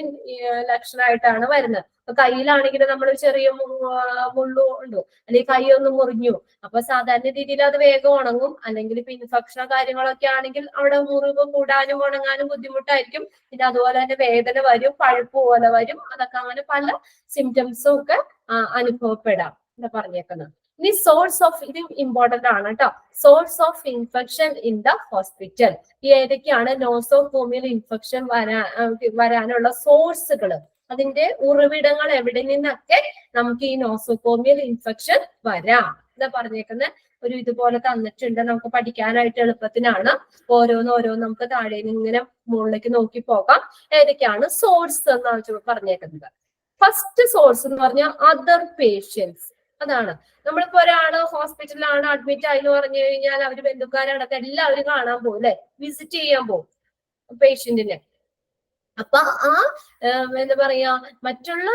ലക്ഷണമായിട്ടാണ് വരുന്നത്. ഇപ്പൊ കയ്യിലാണെങ്കിൽ നമ്മൾ ചെറിയ മുള്ളു ഉണ്ടോ, അല്ലെങ്കിൽ കൈ ഒന്ന് മുറിഞ്ഞു, അപ്പൊ സാധാരണ രീതിയിൽ അത് വേഗം ഉണങ്ങും. അല്ലെങ്കിൽ ഇപ്പൊ ഇൻഫെക്ഷനോ കാര്യങ്ങളൊക്കെ ആണെങ്കിൽ അവിടെ മുറിവ് കൂടാനും ഉണങ്ങാനും ബുദ്ധിമുട്ടായിരിക്കും. പിന്നെ അതുപോലെ തന്നെ വേദന വരും, പഴുപ്പ് പോലെ വരും. അതൊക്കെ അങ്ങനെ പല സിംറ്റംസും ഒക്കെ അനുഭവപ്പെടാം എന്താ പറഞ്ഞേക്കുന്നത്. ഇനി സോഴ്സ് ഓഫ്, ഇത് ഇമ്പോർട്ടന്റ് ആണ് കേട്ടോ, source of infection in the hospital. ഏതൊക്കെയാണ് നോസോകോമിയൽ ഇൻഫെക്ഷൻ വരാനുള്ള സോഴ്സുകൾ, അതിന്റെ ഉറവിടങ്ങൾ എവിടെ നിന്നൊക്കെ നമുക്ക് ഈ നോസോകോമിയൽ ഇൻഫെക്ഷൻ വരാം എന്താ പറഞ്ഞേക്കുന്നത്. ഒരു ഇതുപോലെ തന്നിട്ടുണ്ട്, നമുക്ക് പഠിക്കാനായിട്ട് എളുപ്പത്തിനാണ്. ഓരോന്ന് നമുക്ക് താഴെ ഇങ്ങനെ മുകളിലേക്ക് നോക്കി പോകാം. ഏതൊക്കെയാണ് സോഴ്സ് എന്നാണ് പറഞ്ഞേക്കുന്നത്. ഫസ്റ്റ് സോഴ്സ് എന്ന് പറഞ്ഞാൽ അതർ പേഷ്യൻസ്. അതാണ്, നമ്മളിപ്പോ ഒരാള് ഹോസ്പിറ്റലിലാണ് അഡ്മിറ്റ് ആയി എന്ന് പറഞ്ഞു കഴിഞ്ഞാൽ അവര് ബന്ധുക്കാരടക്കം എല്ലാവരും കാണാൻ പോകും അല്ലെ, വിസിറ്റ് ചെയ്യാൻ പോകും പേഷ്യന്റിനെ. അപ്പൊ എന്താ പറയാ, മറ്റുള്ള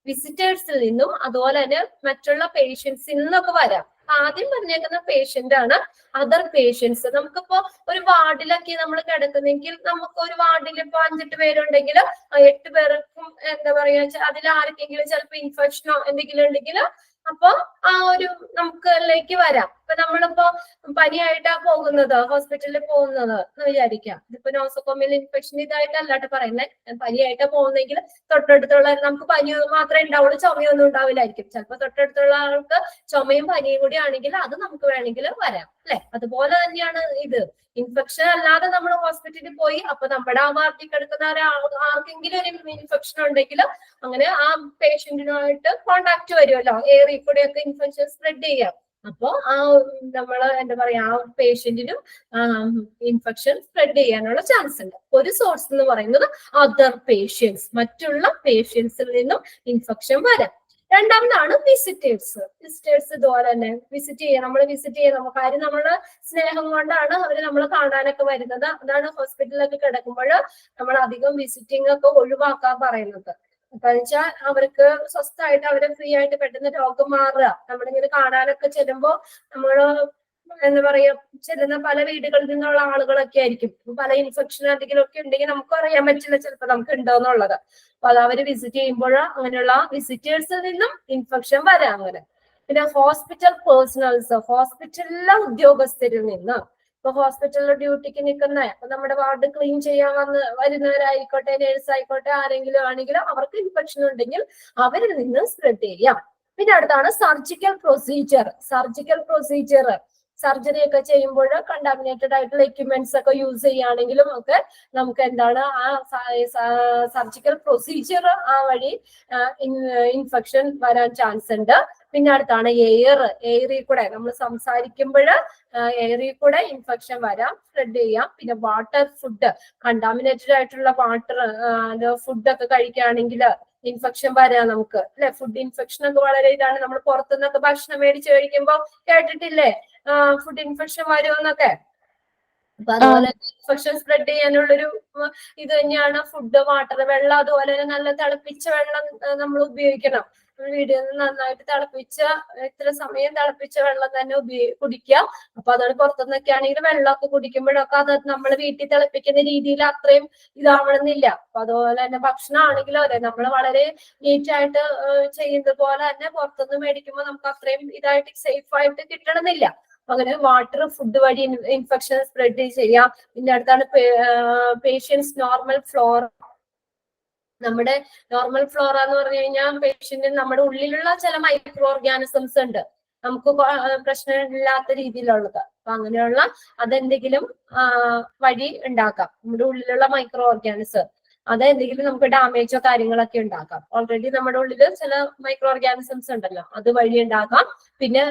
വിസിറ്റേഴ്സിൽ നിന്നും അതുപോലെ തന്നെ മറ്റുള്ള പേഷ്യൻസിൽ നിന്നൊക്കെ വരാം. ആദ്യം പറഞ്ഞേക്കുന്ന പേഷ്യന്റ് ആണ് അതർ പേഷ്യൻസ്. നമുക്കിപ്പോ ഒരു വാർഡിലൊക്കെ നമ്മൾ കിടക്കുന്നെങ്കിൽ, നമുക്ക് ഒരു വാർഡിൽ ഇപ്പൊ 5-8 പേരുണ്ടെങ്കിൽ 8 പേർക്കും എന്താ പറയാ, അതിൽ ആർക്കെങ്കിലും ചിലപ്പോ ഇൻഫെക്ഷനോ എന്തെങ്കിലും ഉണ്ടെങ്കിൽ അപ്പൊ ആ ഒരു നമുക്കിലേക്ക് വരാം. ഇപ്പൊ നമ്മളിപ്പോ പനിയായിട്ടാ പോകുന്നത്, ഹോസ്പിറ്റലിൽ പോകുന്നത് എന്ന് വിചാരിക്കാം. ഇതിപ്പോ നോസോകോമിയൽ ഇൻഫെക്ഷൻ ഇതായിട്ടല്ലാട്ട് പറയുന്നത്, പനിയായിട്ടാ പോകുന്നെങ്കിൽ തൊട്ടടുത്തുള്ള, നമുക്ക് പനി മാത്രമേ ഉണ്ടാവുള്ളൂ, ചുമയൊന്നും ഉണ്ടാവില്ലായിരിക്കും. ചിലപ്പോ തൊട്ടടുത്തുള്ള ആൾക്ക് ചുമയും പനിയും കൂടി ആണെങ്കിൽ അത് നമുക്ക് വേണമെങ്കിൽ വരാം അല്ലെ. അതുപോലെ തന്നെയാണ് ഇത്. ഇൻഫെക്ഷൻ അല്ലാതെ നമ്മൾ ഹോസ്പിറ്റലിൽ പോയി, അപ്പൊ നമ്മുടെ ആ വാർഡിൽ കിടക്കുന്ന ആർക്കെങ്കിലും ഒരു ഇൻഫെക്ഷൻ ഉണ്ടെങ്കിൽ അങ്ങനെ ആ പേഷ്യന്റിനുമായിട്ട് കോണ്ടാക്ട് വരുമല്ലോ, എയറിൽ കൂടെയൊക്കെ ഇൻഫെക്ഷൻ സ്പ്രെഡ് ചെയ്യാം. അപ്പൊ നമ്മള് എന്താ പറയാ, ആ പേഷ്യന്റിനും ഇൻഫെക്ഷൻ സ്പ്രെഡ് ചെയ്യാനുള്ള ചാൻസ് ഉണ്ട്. ഒരു സോഴ്സ് എന്ന് പറയുന്നത് അതർ പേഷ്യൻസ്, മറ്റുള്ള പേഷ്യൻസിൽ നിന്നും ഇൻഫെക്ഷൻ വരാം. രണ്ടാമതാണ് വിസിറ്റേഴ്സ്. ഇതുപോലെ തന്നെ വിസിറ്റ് ചെയ്യാം, നമ്മൾ വിസിറ്റ് ചെയ്യാം. കാര്യം നമ്മള് സ്നേഹം കൊണ്ടാണ് അവര് നമ്മളെ കാണാനൊക്കെ വരുന്നത്. അതാണ് ഹോസ്പിറ്റലിലൊക്കെ കിടക്കുമ്പോൾ നമ്മൾ അധികം വിസിറ്റിംഗ് ഒക്കെ ഒഴിവാക്കാൻ പറയുന്നത്. എന്താ വെച്ചാൽ അവർക്ക് സ്വസ്ഥമായിട്ട്, അവരെ ഫ്രീ ആയിട്ട് പെട്ടെന്ന് രോഗം മാറുക. നമ്മളിങ്ങനെ കാണാനൊക്കെ ചെല്ലുമ്പോ നമ്മള് എന്താ പറയാ, ചെല്ലുന്ന പല വീടുകളിൽ നിന്നുള്ള ആളുകളൊക്കെ ആയിരിക്കും. പല ഇൻഫെക്ഷൻ എന്തെങ്കിലും ഒക്കെ ഉണ്ടെങ്കിൽ നമുക്ക് അറിയാൻ പറ്റില്ല ചിലപ്പോൾ നമുക്ക് ഉണ്ടോന്നുള്ളത്. അപ്പൊ അത് അവര് വിസിറ്റ് ചെയ്യുമ്പോൾ അങ്ങനെയുള്ള വിസിറ്റേഴ്സിൽ നിന്നും ഇൻഫെക്ഷൻ വരാം അങ്ങനെ. പിന്നെ ഹോസ്പിറ്റൽ പേഴ്സണൽസ്, ഹോസ്പിറ്റലിലെ ഉദ്യോഗസ്ഥരിൽ നിന്ന്, ഇപ്പൊ ഹോസ്പിറ്റലിൽ ഡ്യൂട്ടിക്ക് നിൽക്കുന്ന, അപ്പൊ നമ്മുടെ വാർഡ് ക്ലീൻ ചെയ്യാൻ വരുന്നവരായിക്കോട്ടെ, നേഴ്സ് ആയിക്കോട്ടെ, ആരെങ്കിലും ആണെങ്കിലും അവർക്ക് ഇൻഫെക്ഷൻ ഉണ്ടെങ്കിൽ അവരിൽ നിന്ന് സ്പ്രെഡ് ചെയ്യാം. പിന്നെ അടുത്താണ് സർജിക്കൽ പ്രൊസീജിയർ. സർജറി ഒക്കെ ചെയ്യുമ്പോൾ കണ്ടാമിനേറ്റഡ് ആയിട്ടുള്ള എക്യുപ്മെന്റ്സ് ഒക്കെ യൂസ് ചെയ്യുകയാണെങ്കിലും ഒക്കെ നമുക്ക് എന്താണ് ആ സർജിക്കൽ പ്രൊസീജിയർ ആ വഴി ഇൻഫെക്ഷൻ വരാൻ ചാൻസ് ഉണ്ട്. പിന്നെ അടുത്താണ് എയറിൽ കൂടെ നമ്മൾ സംസാരിക്കുമ്പോൾ എയറിൽ കൂടെ ഇൻഫെക്ഷൻ വരാം, സ്പ്രെഡ് ചെയ്യാം. പിന്നെ വാട്ടർ, ഫുഡ്, കണ്ടാമിനേറ്റഡ് ആയിട്ടുള്ള വാട്ടർ ഫുഡൊക്കെ കഴിക്കുകയാണെങ്കിൽ ഇൻഫെക്ഷൻ വരാം നമുക്ക് അല്ലെ. ഫുഡ് ഇൻഫെക്ഷൻ ഒക്കെ വളരെ ഇതാണ്. നമ്മൾ പുറത്തുനിന്നൊക്കെ ഭക്ഷണം മേടിച്ച് കഴിക്കുമ്പോൾ കേട്ടിട്ടില്ലേ ഫുഡ് ഇൻഫെക്ഷൻ വരുമെന്നൊക്കെ. അപ്പൊ അതുപോലെ ഇൻഫെക്ഷൻ സ്പ്രെഡ് ചെയ്യാനുള്ളൊരു ഇത് തന്നെയാണ് ഫുഡ്, വാട്ടർ, വെള്ളം. അതുപോലെ തന്നെ നല്ല തിളപ്പിച്ച വെള്ളം നമ്മൾ ഉപയോഗിക്കണം. വീഡിയോയിൽ നന്നായിട്ട് തിളപ്പിച്ച ഇത്ര സമയം തിളപ്പിച്ച വെള്ളം തന്നെ കുടിക്കുക. അപ്പൊ അതാണ് പുറത്തുനിന്നൊക്കെ ആണെങ്കിൽ വെള്ളമൊക്കെ കുടിക്കുമ്പോഴൊക്കെ അത് നമ്മൾ വീട്ടിൽ തിളപ്പിക്കുന്ന രീതിയിൽ അത്രയും ഇതാവണമെന്നില്ല. അപ്പൊ അതുപോലെ തന്നെ ഭക്ഷണം ആണെങ്കിലും അതെ, നമ്മൾ വളരെ നീറ്റായിട്ട് ചെയ്യുന്നത് പോലെ തന്നെ പുറത്തുനിന്ന് മേടിക്കുമ്പോൾ നമുക്ക് അത്രയും ഇതായിട്ട് സേഫ് ആയിട്ട് കിട്ടണമെന്നില്ല. അങ്ങനെ വാട്ടർ ഫുഡ് വഴി ഇൻഫെക്ഷൻ സ്പ്രെഡ് ചെയ്യാം. പിന്നെ അടുത്താണ് പേഷ്യൻസ് നോർമൽ ഫ്ലോറ. നമ്മുടെ നോർമൽ ഫ്ലോറ എന്ന് പറഞ്ഞു കഴിഞ്ഞാൽ പേഷ്യന്റിന് നമ്മുടെ ഉള്ളിലുള്ള ചില മൈക്രോ ഓർഗാനിസംസ് ഉണ്ട് നമുക്ക് പ്രശ്നമില്ലാത്ത രീതിയിലുള്ളത്. അപ്പൊ അങ്ങനെയുള്ള അതെന്തെങ്കിലും വഴി ഉണ്ടാക്കാം. നമ്മുടെ ഉള്ളിലുള്ള മൈക്രോ ഓർഗാനിസം അതെന്തെങ്കിലും നമുക്ക് ഡാമേജോ കാര്യങ്ങളൊക്കെ ഉണ്ടാക്കാം. ഓൾറെഡി നമ്മുടെ ഉള്ളിൽ ചില മൈക്രോ ഓർഗാനിസംസ് ഉണ്ടല്ലോ, അത് വഴി ഉണ്ടാക്കാം. പിന്നെ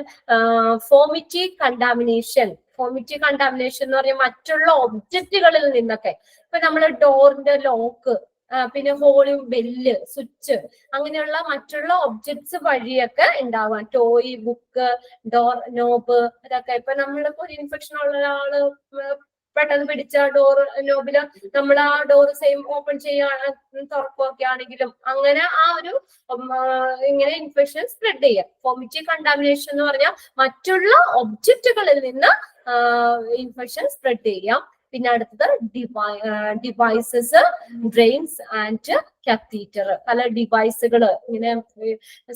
ഫോമിറ്റി കണ്ടാമിനേഷൻ. ഫോമിറ്റി കണ്ടാമിനേഷൻ എന്ന് പറഞ്ഞാൽ മറ്റുള്ള ഒബ്ജക്റ്റുകളിൽ നിന്നൊക്കെ, ഇപ്പൊ നമ്മൾ ഡോറിന്റെ ലോക്ക്, പിന്നെ ഹോളി ബെല്ല്, സ്വിച്ച്, അങ്ങനെയുള്ള മറ്റുള്ള ഒബ്ജക്ട്സ് വഴിയൊക്കെ ഉണ്ടാവാം. ടോയ്, ബുക്ക്, ഡോർ നോബ്, അതൊക്കെ. ഇപ്പൊ നമ്മളിപ്പോ ഒരു ഇൻഫെക്ഷൻ ഉള്ള ഒരാള് പെട്ടെന്ന് പിടിച്ച ഡോർ നോബില് നമ്മൾ ആ ഡോർ സെയിം ഓപ്പൺ ചെയ്യുകയാണ്, തുറക്കുകയൊക്കെ ആണെങ്കിലും അങ്ങനെ ആ ഒരു ഇങ്ങനെ ഇൻഫെക്ഷൻ സ്പ്രെഡ് ചെയ്യാം. ഫോമിറ്റി കണ്ടാമിനേഷൻ എന്ന് പറഞ്ഞാൽ മറ്റുള്ള ഒബ്ജക്റ്റുകളിൽ നിന്ന് ഇൻഫെക്ഷൻ സ്പ്രെഡ് ചെയ്യാം. പിന്നെ അടുത്തത് ഡിവൈസസ്, ഡ്രെയിൻസ് ആൻഡ് കത്തീറ്റർ. പല ഡിവൈസുകൾ ഇങ്ങനെ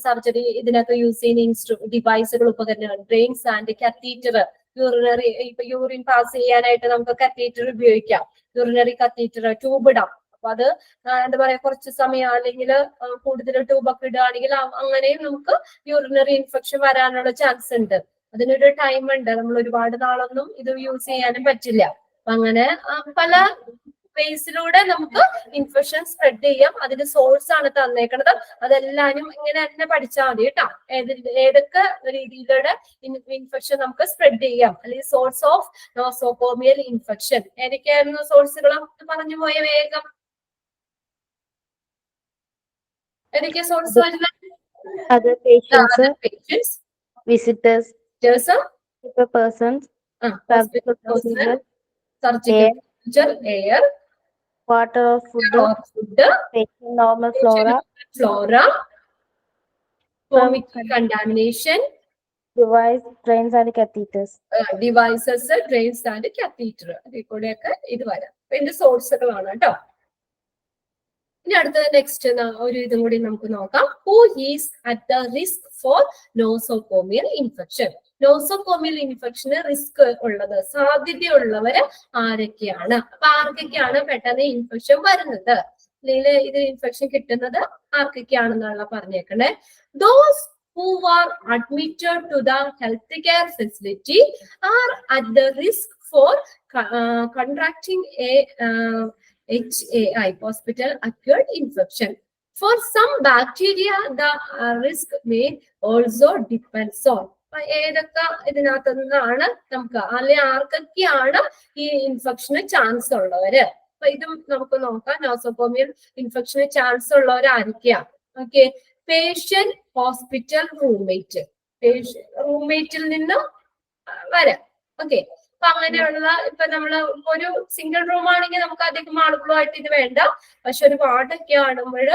സർജറി ഇതിനൊക്കെ യൂസ് ചെയ്യുന്ന ഡിവൈസുകൾ, ഉപകരണങ്ങൾ, ഡ്രെയിൻസ് ആൻഡ് കത്തീറ്റർ. യൂറിനറി, ഇപ്പൊ യൂറിൻ പാസ് ചെയ്യാനായിട്ട് നമുക്ക് കത്തീറ്റർ ഉപയോഗിക്കാം. യൂറിനറി കത്തീറ്റർ, ട്യൂബ് ഇടാം. അപ്പൊ അത് എന്താ പറയാ, കുറച്ച് സമയം അല്ലെങ്കിൽ കൂടുതൽ ട്യൂബൊക്കെ ഇടുകയാണെങ്കിൽ അങ്ങനെയും നമുക്ക് യൂറിനറി ഇൻഫെക്ഷൻ വരാനുള്ള ചാൻസ് ഉണ്ട്. അതിനൊരു ടൈം ഉണ്ട്. നമ്മൾ ഒരുപാട് നാളൊന്നും ഇത് യൂസ് ചെയ്യാനും പറ്റില്ല. അങ്ങനെ പല വേസിലൂടെ നമുക്ക് ഇൻഫെക്ഷൻ സ്പ്രെഡ് ചെയ്യാം. അതിന്റെ സോഴ്സ് ആണ് തന്നേക്കുന്നത്. അതെല്ലാരും ഇങ്ങനെ തന്നെ പഠിച്ചാൽ മതി കേട്ടോ. ഏതൊക്കെ രീതിയിലൂടെ ഇൻഫെക്ഷൻ നമുക്ക് സ്പ്രെഡ് ചെയ്യാം, അല്ലെങ്കിൽ സോഴ്സ് ഓഫ് നോസോകോമിയൽ ഇൻഫെക്ഷൻ ഏതൊക്കെയായിരുന്നു സോഴ്സുകൾ പറഞ്ഞു പോയ വേഗം. ഏതൊക്കെ സോഴ്സ് വരുന്നത്? Patients, visitors, persons, surgical procedure, air, water or food, patient normal flora, fomitic contamination, device, drains and catheters. Devices, drains and catheter. അതിൽ കൂടെയൊക്കെ ഇത് വരാം. ഇതിന്റെ സോഴ്സുകളാണ് കേട്ടോ. ഇനി അടുത്തത് നെക്സ്റ്റ് ഒരു ഇതും കൂടി നമുക്ക് നോക്കാം. Who is at the risk for nosocomial infection? Nosocomial ഇൻഫെക്ഷന് റിസ്ക് ഉള്ളത്, സാധ്യതയുള്ളവര് ആരൊക്കെയാണ്? അപ്പൊ ആർക്കൊക്കെയാണ് പെട്ടെന്ന് ഇൻഫെക്ഷൻ വരുന്നത്, അല്ലെങ്കിൽ ഇത് ഇൻഫെക്ഷൻ കിട്ടുന്നത് ആർക്കൊക്കെയാണെന്നുള്ള പറഞ്ഞേക്കണേ. Those who are admitted to the healthcare facility are at the risk for contracting a HAI, hospital acquired infection. For some bacteria, the risk may also depends on. ഏതൊക്കെ ഇതിനകത്ത് നിന്നാണ് നമുക്ക്, അല്ലെങ്കിൽ ആർക്കൊക്കെയാണ് ഈ ഇൻഫെക്ഷന് ചാൻസ് ഉള്ളവര്? അപ്പൊ ഇതും നമുക്ക് നോക്കാം. നോസോകോമിയൽ ഇൻഫെക്ഷന് ചാൻസ് ഉള്ളവർ ആരൊക്കെയാണ്? Okay, patient, hospital, roommate. റൂംമേറ്റിൽ നിന്ന് വരാം. ഓക്കെ, അപ്പൊ അങ്ങനെയുള്ള, ഇപ്പൊ നമ്മള് ഒരു സിംഗിൾ റൂം ആണെങ്കിൽ നമുക്ക് അധികം ആളുകളുമായിട്ട് ഇത് വേണ്ട. പക്ഷെ ഒരു വാർഡൊക്കെ ആടുമ്പോൾ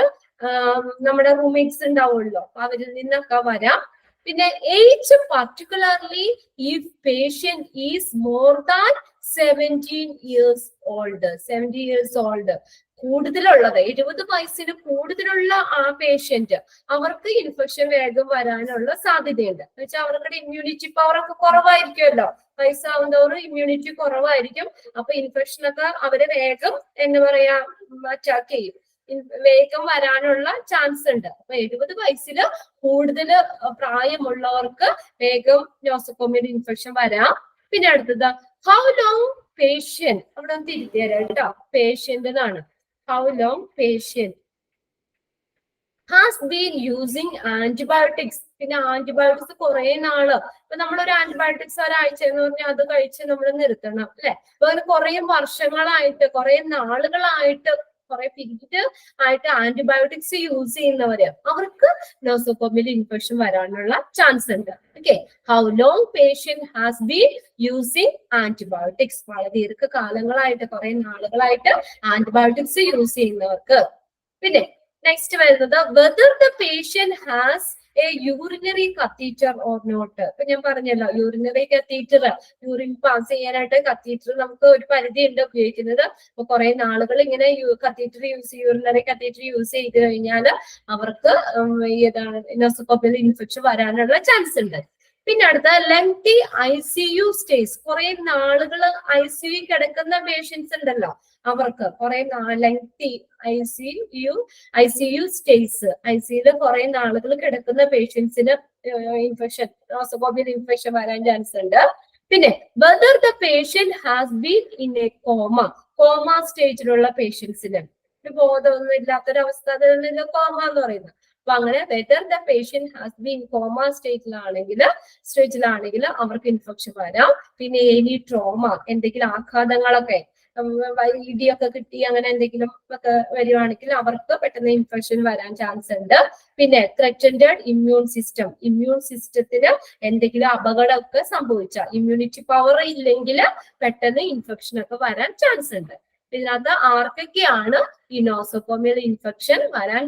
നമ്മുടെ റൂംമേറ്റ്സ് ഉണ്ടാവുമല്ലോ, അവരിൽ നിന്നൊക്കെ വരാം. പിന്നെ age, particularly if patient is more than 17 years old. 70 years old കൂടുതലുള്ളത്, 70 വയസ്സിന് കൂടുതലുള്ള ആ പേഷ്യന്റ്, അവർക്ക് ഇൻഫെക്ഷൻ വേഗം വരാനുള്ള സാധ്യതയുണ്ട്. എന്ന് വെച്ചാൽ അവരുടെ ഇമ്മ്യൂണിറ്റി പവർ ഒക്കെ കുറവായിരിക്കുമല്ലോ, വയസ്സാവുന്നവരും ഇമ്മ്യൂണിറ്റി കുറവായിരിക്കും. അപ്പൊ ഇൻഫെക്ഷനൊക്കെ അവരെ വേഗം എന്താ പറയാ അറ്റാക്ക് ചെയ്യും, വേഗം വരാനുള്ള ചാൻസ് ഉണ്ട്. അപ്പൊ 70 വയസ്സിൽ കൂടുതൽ പ്രായമുള്ളവർക്ക് വേഗം നോസോകോമിയൽ ഇൻഫെക്ഷൻ വരാം. പിന്നെ അടുത്തത് ഹൗ ലോങ് പേഷ്യന്റ്, അവിടെ ഒന്ന് തിരുത്തി തരാം കേട്ടോ, പേഷ്യന്റ് എന്നാണ്. How long patient has been using antibiotics. പിന്നെ ആന്റിബയോട്ടിക്സ് കുറെ നാള്, ഇപ്പൊ നമ്മളൊരു ആന്റിബയോട്ടിക്സ് ഒരാഴ്ച എന്ന് പറഞ്ഞാൽ അത് കഴിച്ച് നമ്മൾ നിർത്തണം അല്ലെ. അപ്പൊ അങ്ങനെ കുറെ വർഷങ്ങളായിട്ട്, കുറെ നാളുകളായിട്ട്, കുറെ പീരീഡ് ആയിട്ട് ആന്റിബയോട്ടിക്സ് യൂസ് ചെയ്യുന്നവര്, അവർക്ക് നോസോകോമിയൽ ഇൻഫെക്ഷൻ വരാനുള്ള ചാൻസ് ഉണ്ട്. Okay, how long patient has been using antibiotics. വളരെ ദീർഘകാലങ്ങളായിട്ട്, കുറെ നാളുകളായിട്ട് ആന്റിബയോട്ടിക്സ് യൂസ് ചെയ്യുന്നവർക്ക്. പിന്നെ നെക്സ്റ്റ് വരുന്നത് whether the patient has a urinary catheter or not. ഇപ്പൊ ഞാൻ പറഞ്ഞല്ലോ യൂറിനറി കത്തീറ്റർ, യൂറിൻ പാസ് ചെയ്യാനായിട്ട് കത്തീറ്റർ നമുക്ക് ഒരു പരിധി ഉണ്ട് ഉപയോഗിക്കുന്നത്. അപ്പൊ കുറെ നാളുകൾ ഇങ്ങനെ കത്തീറ്റർ യൂറിനറി കത്തീറ്റർ യൂസ് ചെയ്ത് കഴിഞ്ഞാൽ അവർക്ക് നോസോകോമിയൽ ഇൻഫെക്ഷൻ വരാനുള്ള ചാൻസ് ഉണ്ട്. പിന്നെ അടുത്ത ലെങ്തി ICU സ്റ്റേസ്, കുറെ നാളുകൾ ICU കിടക്കുന്ന പേഷ്യൻസ് ഉണ്ടല്ലോ, അവർക്ക് കുറെ ലെങ്തി ICU സ്റ്റേസ്, ICUല് കുറെ നാളുകൾ കിടക്കുന്ന പേഷ്യൻസിന് ഇൻഫെക്ഷൻ, നോസോകോമിയൽ ഇൻഫെക്ഷൻ വരാൻ ചാൻസ് ഉണ്ട്. പിന്നെ whether the patient has been in a coma സ്റ്റേജിലുള്ള പേഷ്യൻസിന്, ഒരു ബോധമൊന്നും ഇല്ലാത്തൊരവസ്ഥ, അതിൽ കോമ എന്ന് പറയുന്നത്. അപ്പൊ അങ്ങനെ whether the patient has been coma സ്റ്റേജിലാണെങ്കിൽ അവർക്ക് ഇൻഫെക്ഷൻ വരാം. പിന്നെ എനി ട്രോമ, എന്തെങ്കിലും ആഘാതങ്ങളൊക്കെ, ഇടിയൊക്കെ കിട്ടി അങ്ങനെ എന്തെങ്കിലും ഒക്കെ വരുവാണെങ്കിൽ അവർക്ക് പെട്ടെന്ന് ഇൻഫെക്ഷൻ വരാൻ ചാൻസ് ഉണ്ട്. പിന്നെ ത്രെറ്റൻഡ് ഇമ്മ്യൂൺ സിസ്റ്റത്തിന് എന്തെങ്കിലും അപകടമൊക്കെ സംഭവിച്ചാൽ, ഇമ്മ്യൂണിറ്റി പവർ ഇല്ലെങ്കിൽ പെട്ടെന്ന് ഇൻഫെക്ഷൻ ഒക്കെ വരാൻ ചാൻസ് ഉണ്ട്. ഇതിനകത്ത് ആർക്കൊക്കെയാണ് ഈ നോസോകോമിയൽ ഇൻഫെക്ഷൻ വരാൻ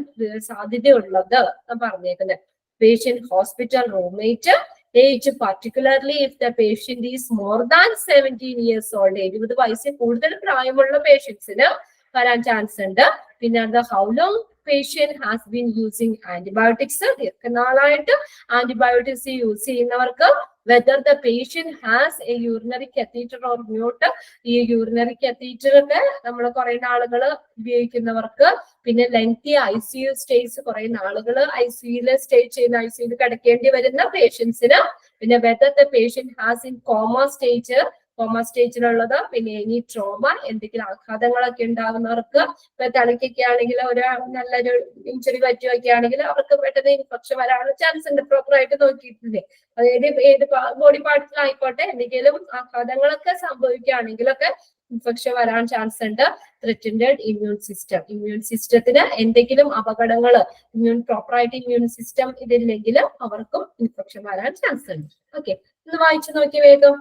സാധ്യതയുള്ളത് പറഞ്ഞേക്കുന്നത്? Patient hospital roommate, age particularly if the patient is more than 17 years old, 70 വയസ്സിൽ കൂടുതൽ പ്രായമുള്ള പേഷ്യൻസിന് വരാൻ ചാൻസ് ഉണ്ട്. പിന്നെ അത് how long patient has been using antibiotics, ദീർഘനാളായിട്ട് ആന്റിബയോട്ടിക്സ് യൂസ് ചെയ്യുന്നവർക്ക്, whether the patient has a urinary catheter or not, ഈ യൂറിനറി catheter ഒക്കെ നമ്മൾ കുറെ നാളുകൾ ഉപയോഗിക്കുന്നവർക്ക്, പിന്നെ ലെങ്തി ICU സ്റ്റേസ്, കുറെ നാളുകൾ ICUല് സ്റ്റേ ചെയ്യുന്ന, ICUല് കിടക്കേണ്ടി വരുന്ന പേഷ്യൻസിന്, പിന്നെ whether the patient has in coma സ്റ്റേജിലുള്ളത്, പിന്നെ ഇനി ട്രോമ, എന്തെങ്കിലും ആഘാതങ്ങളൊക്കെ ഉണ്ടാകുന്നവർക്ക്, ഇപ്പൊ തലയ്ക്കൊക്കെ ആണെങ്കിൽ ഒരു നല്ലൊരു ഇഞ്ചുറി പറ്റുകയൊക്കെ ആണെങ്കിൽ അവർക്ക് പെട്ടെന്ന് ഇൻഫെക്ഷൻ വരാനുള്ള ചാൻസ് ഉണ്ട്. പ്രോപ്പർ ആയിട്ട് നോക്കിയിട്ടില്ലേ, അതായത് ഏത് ബോഡി പാർട്ടിലായിക്കോട്ടെ എന്തെങ്കിലും ആഘാതങ്ങളൊക്കെ സംഭവിക്കുകയാണെങ്കിലൊക്കെ ഇൻഫെക്ഷൻ വരാൻ ചാൻസ് ഉണ്ട്. ത്രെറ്റൻഡ് ഇമ്മ്യൂൺ സിസ്റ്റത്തിന് എന്തെങ്കിലും അപകടങ്ങൾ, പ്രോപ്പർ ആയിട്ട് ഇമ്മ്യൂൺ സിസ്റ്റം ഇതില്ലെങ്കിൽ അവർക്കും ഇൻഫെക്ഷൻ വരാൻ ചാൻസ് ഉണ്ട്. ഓക്കെ, ഒന്ന് വായിച്ചു നോക്കി വേഗം.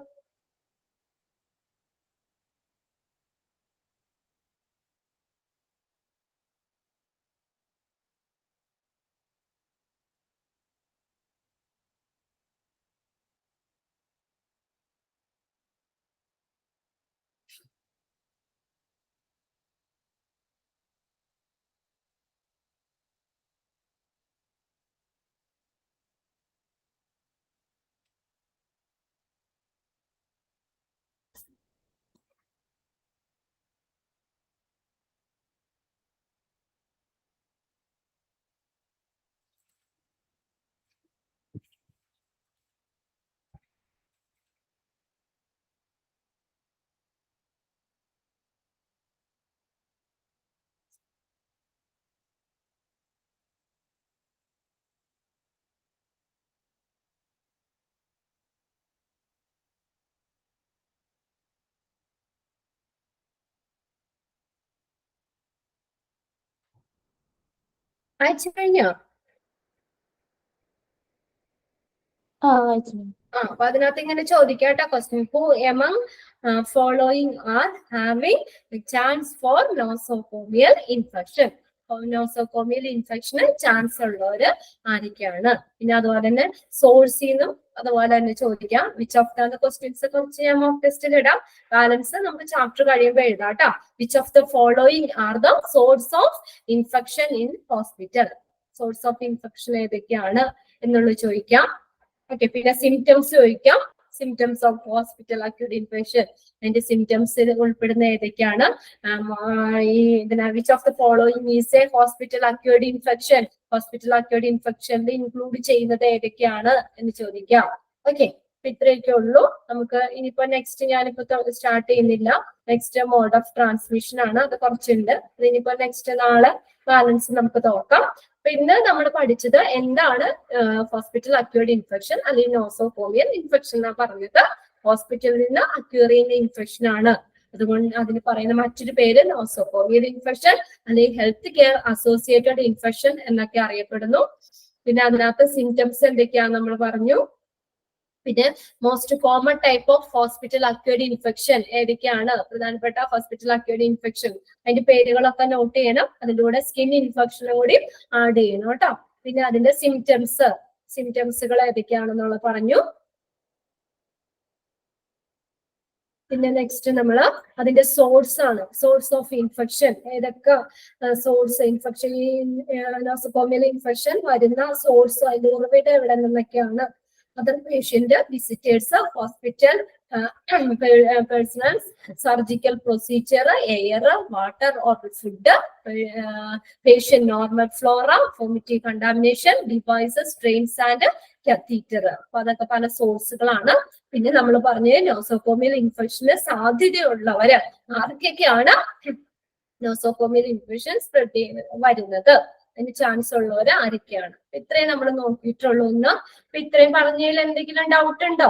അയച്ചു കഴിഞ്ഞോ? അപ്പൊ അതിനകത്ത് ഇങ്ങനെ ചോദിക്കാട്ടോ question, who among following are having chance for nosocomial infection? Nosocomial ഇൻഫെക്ഷന് ചാൻസ് ഉള്ളവര് ആരൊക്കെയാണ്? പിന്നെ അതുപോലെ തന്നെ സോഴ്സിന്നും അതുപോലെ തന്നെ ചോദിക്കാം. വിച്ച് ഓഫ് ദ ക്വസ്റ്റ്യൻസ് കുറച്ച് ഞാൻ മോക്ക് ടെസ്റ്റിൽ ഇടാം, ബാലൻസ് നമുക്ക് ചാപ്റ്റർ കഴിയുമ്പോൾ എഴുതാം കേട്ടോ. Which of the following are the source of infection in hospital? Source of infection ഏതൊക്കെയാണ് എന്നുള്ളത് ചോദിക്കാം. ഓക്കെ, പിന്നെ സിംറ്റംസ് ചോദിക്കാം. Symptoms of hospital acute infection, അതിന്റെ സിംറ്റംസിൽ ഉൾപ്പെടുന്ന ഏതൊക്കെയാണ്? Which of the following is a hospital acute infection? Hospital acute ഇൻഫെക്ഷനിൽ ഇൻക്ലൂഡ് ചെയ്യുന്നത് ഏതൊക്കെയാണ് എന്ന് ചോദിക്കാം. ഓക്കെ, അപ്പൊ ഇത്രയൊക്കെ ഉള്ളൂ. നമുക്ക് ഇനിയിപ്പോ നെക്സ്റ്റ് ഞാനിപ്പോ സ്റ്റാർട്ട് ചെയ്യുന്നില്ല. നെക്സ്റ്റ് മോഡ് ഓഫ് ട്രാൻസ്മിഷൻ ആണ്, അത് കുറച്ചുണ്ട്. ഇനിയിപ്പോ നെക്സ്റ്റ് നാളെ ബാലൻസ് നമുക്ക് നോക്കാം. ഇന്ന് നമ്മൾ പഠിച്ചത് എന്താണ് ഹോസ്പിറ്റൽ അക്യൂർഡ് ഇൻഫെക്ഷൻ അല്ലെങ്കിൽ നോസോകോമിയൽ ഇൻഫെക്ഷൻ എന്നാ പറഞ്ഞത്. ഹോസ്പിറ്റലിൽ നിന്ന് അക്യൂർ ചെയ്യുന്ന ഇൻഫെക്ഷൻ ആണ്, അതുകൊണ്ട് അതിന് പറയുന്ന മറ്റൊരു പേര് നോസോകോമിയൽ ഇൻഫെക്ഷൻ അല്ലെങ്കിൽ ഹെൽത്ത് കെയർ അസോസിയേറ്റഡ് ഇൻഫെക്ഷൻ എന്നൊക്കെ അറിയപ്പെടുന്നു. പിന്നെ അതിനകത്ത് സിംറ്റംസ് എന്തൊക്കെയാന്ന് നമ്മൾ പറഞ്ഞു. പിന്നെ most common type of hospital acquired infection ഏതൊക്കെയാണ്? പ്രധാനപ്പെട്ട ഹോസ്പിറ്റൽ അക്വേർഡ് ഇൻഫെക്ഷൻ അതിന്റെ പേരുകളൊക്കെ നോട്ട് ചെയ്യണം. അതിന്റെ കൂടെ സ്കിൻ ഇൻഫെക്ഷനും കൂടി ആഡ് ചെയ്യണം കേട്ടോ. പിന്നെ അതിന്റെ സിംറ്റംസുകൾ ഏതൊക്കെയാണെന്നുള്ളത് പറഞ്ഞു. പിന്നെ നെക്സ്റ്റ് നമ്മള് അതിന്റെ സോഴ്സ് ആണ്, സോഴ്സ് ഓഫ് ഇൻഫെക്ഷൻ ഏതൊക്കെ സോഴ്സ് ഇൻഫെക്ഷൻ, ഈ നോസോകോമിയൽ ഇൻഫെക്ഷൻ വരുന്ന സോഴ്സ്, അതിന്റെ ഉറവിടം എവിടെ നിന്നൊക്കെയാണ്? other patient visitors, hospital personnel, surgical procedure, air, water or food, patient normal flora, vomiting contamination, devices, drains and catheter. അപ്പൊ അതൊക്കെ പല സോഴ്സുകളാണ്. പിന്നെ നമ്മൾ പറഞ്ഞ നോസോകോമിയൽ ഇൻഫെക്ഷന് സാധ്യതയുള്ളവര് ആർക്കൊക്കെയാണ് നോസോകോമിയൽ ഇൻഫെക്ഷൻ സ്പ്രെഡ് വരുന്നത്, അതിന് ചാൻസ് ഉള്ളവര് ആരൊക്കെയാണ്? ഇത്രയും നമ്മൾ നോക്കിയിട്ടുള്ളൂ. ഒന്ന് ഇത്രയും പറഞ്ഞതിൽ എന്തെങ്കിലും ഡൗട്ട് ഉണ്ടോ?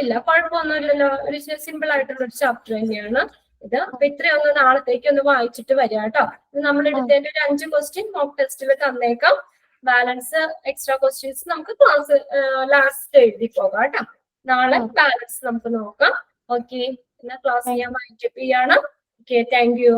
ഇല്ല, കുഴപ്പമൊന്നുമില്ലല്ലോ. ഒരു സിമ്പിൾ ആയിട്ടുള്ള ഒരു ചാപ്റ്റർ തന്നെയാണ് ഇത്. അപ്പൊ ഇത്രയും ഒന്ന് നാളത്തേക്ക് ഒന്ന് വായിച്ചിട്ട് വരിക കേട്ടോ. നമ്മൾ എടുത്തതിന്റെ ഒരു 5 ക്വസ്റ്റ്യൻ മോക്ക് ടെസ്റ്റിൽ തന്നേക്കാം. ബാലൻസ് എക്സ്ട്രാ ക്വസ്റ്റ്യൻസ് നമുക്ക് ക്ലാസ് ലാസ്റ്റ് എഴുതി പോകാം കേട്ടോ. നാളെ ബാലൻസ് നമുക്ക് നോക്കാം. ഓക്കെ, പിന്നെ ക്ലാസ് ഞാൻ വൈൻഡപ്പ് ചെയ്യാണ്. Okay, thank you.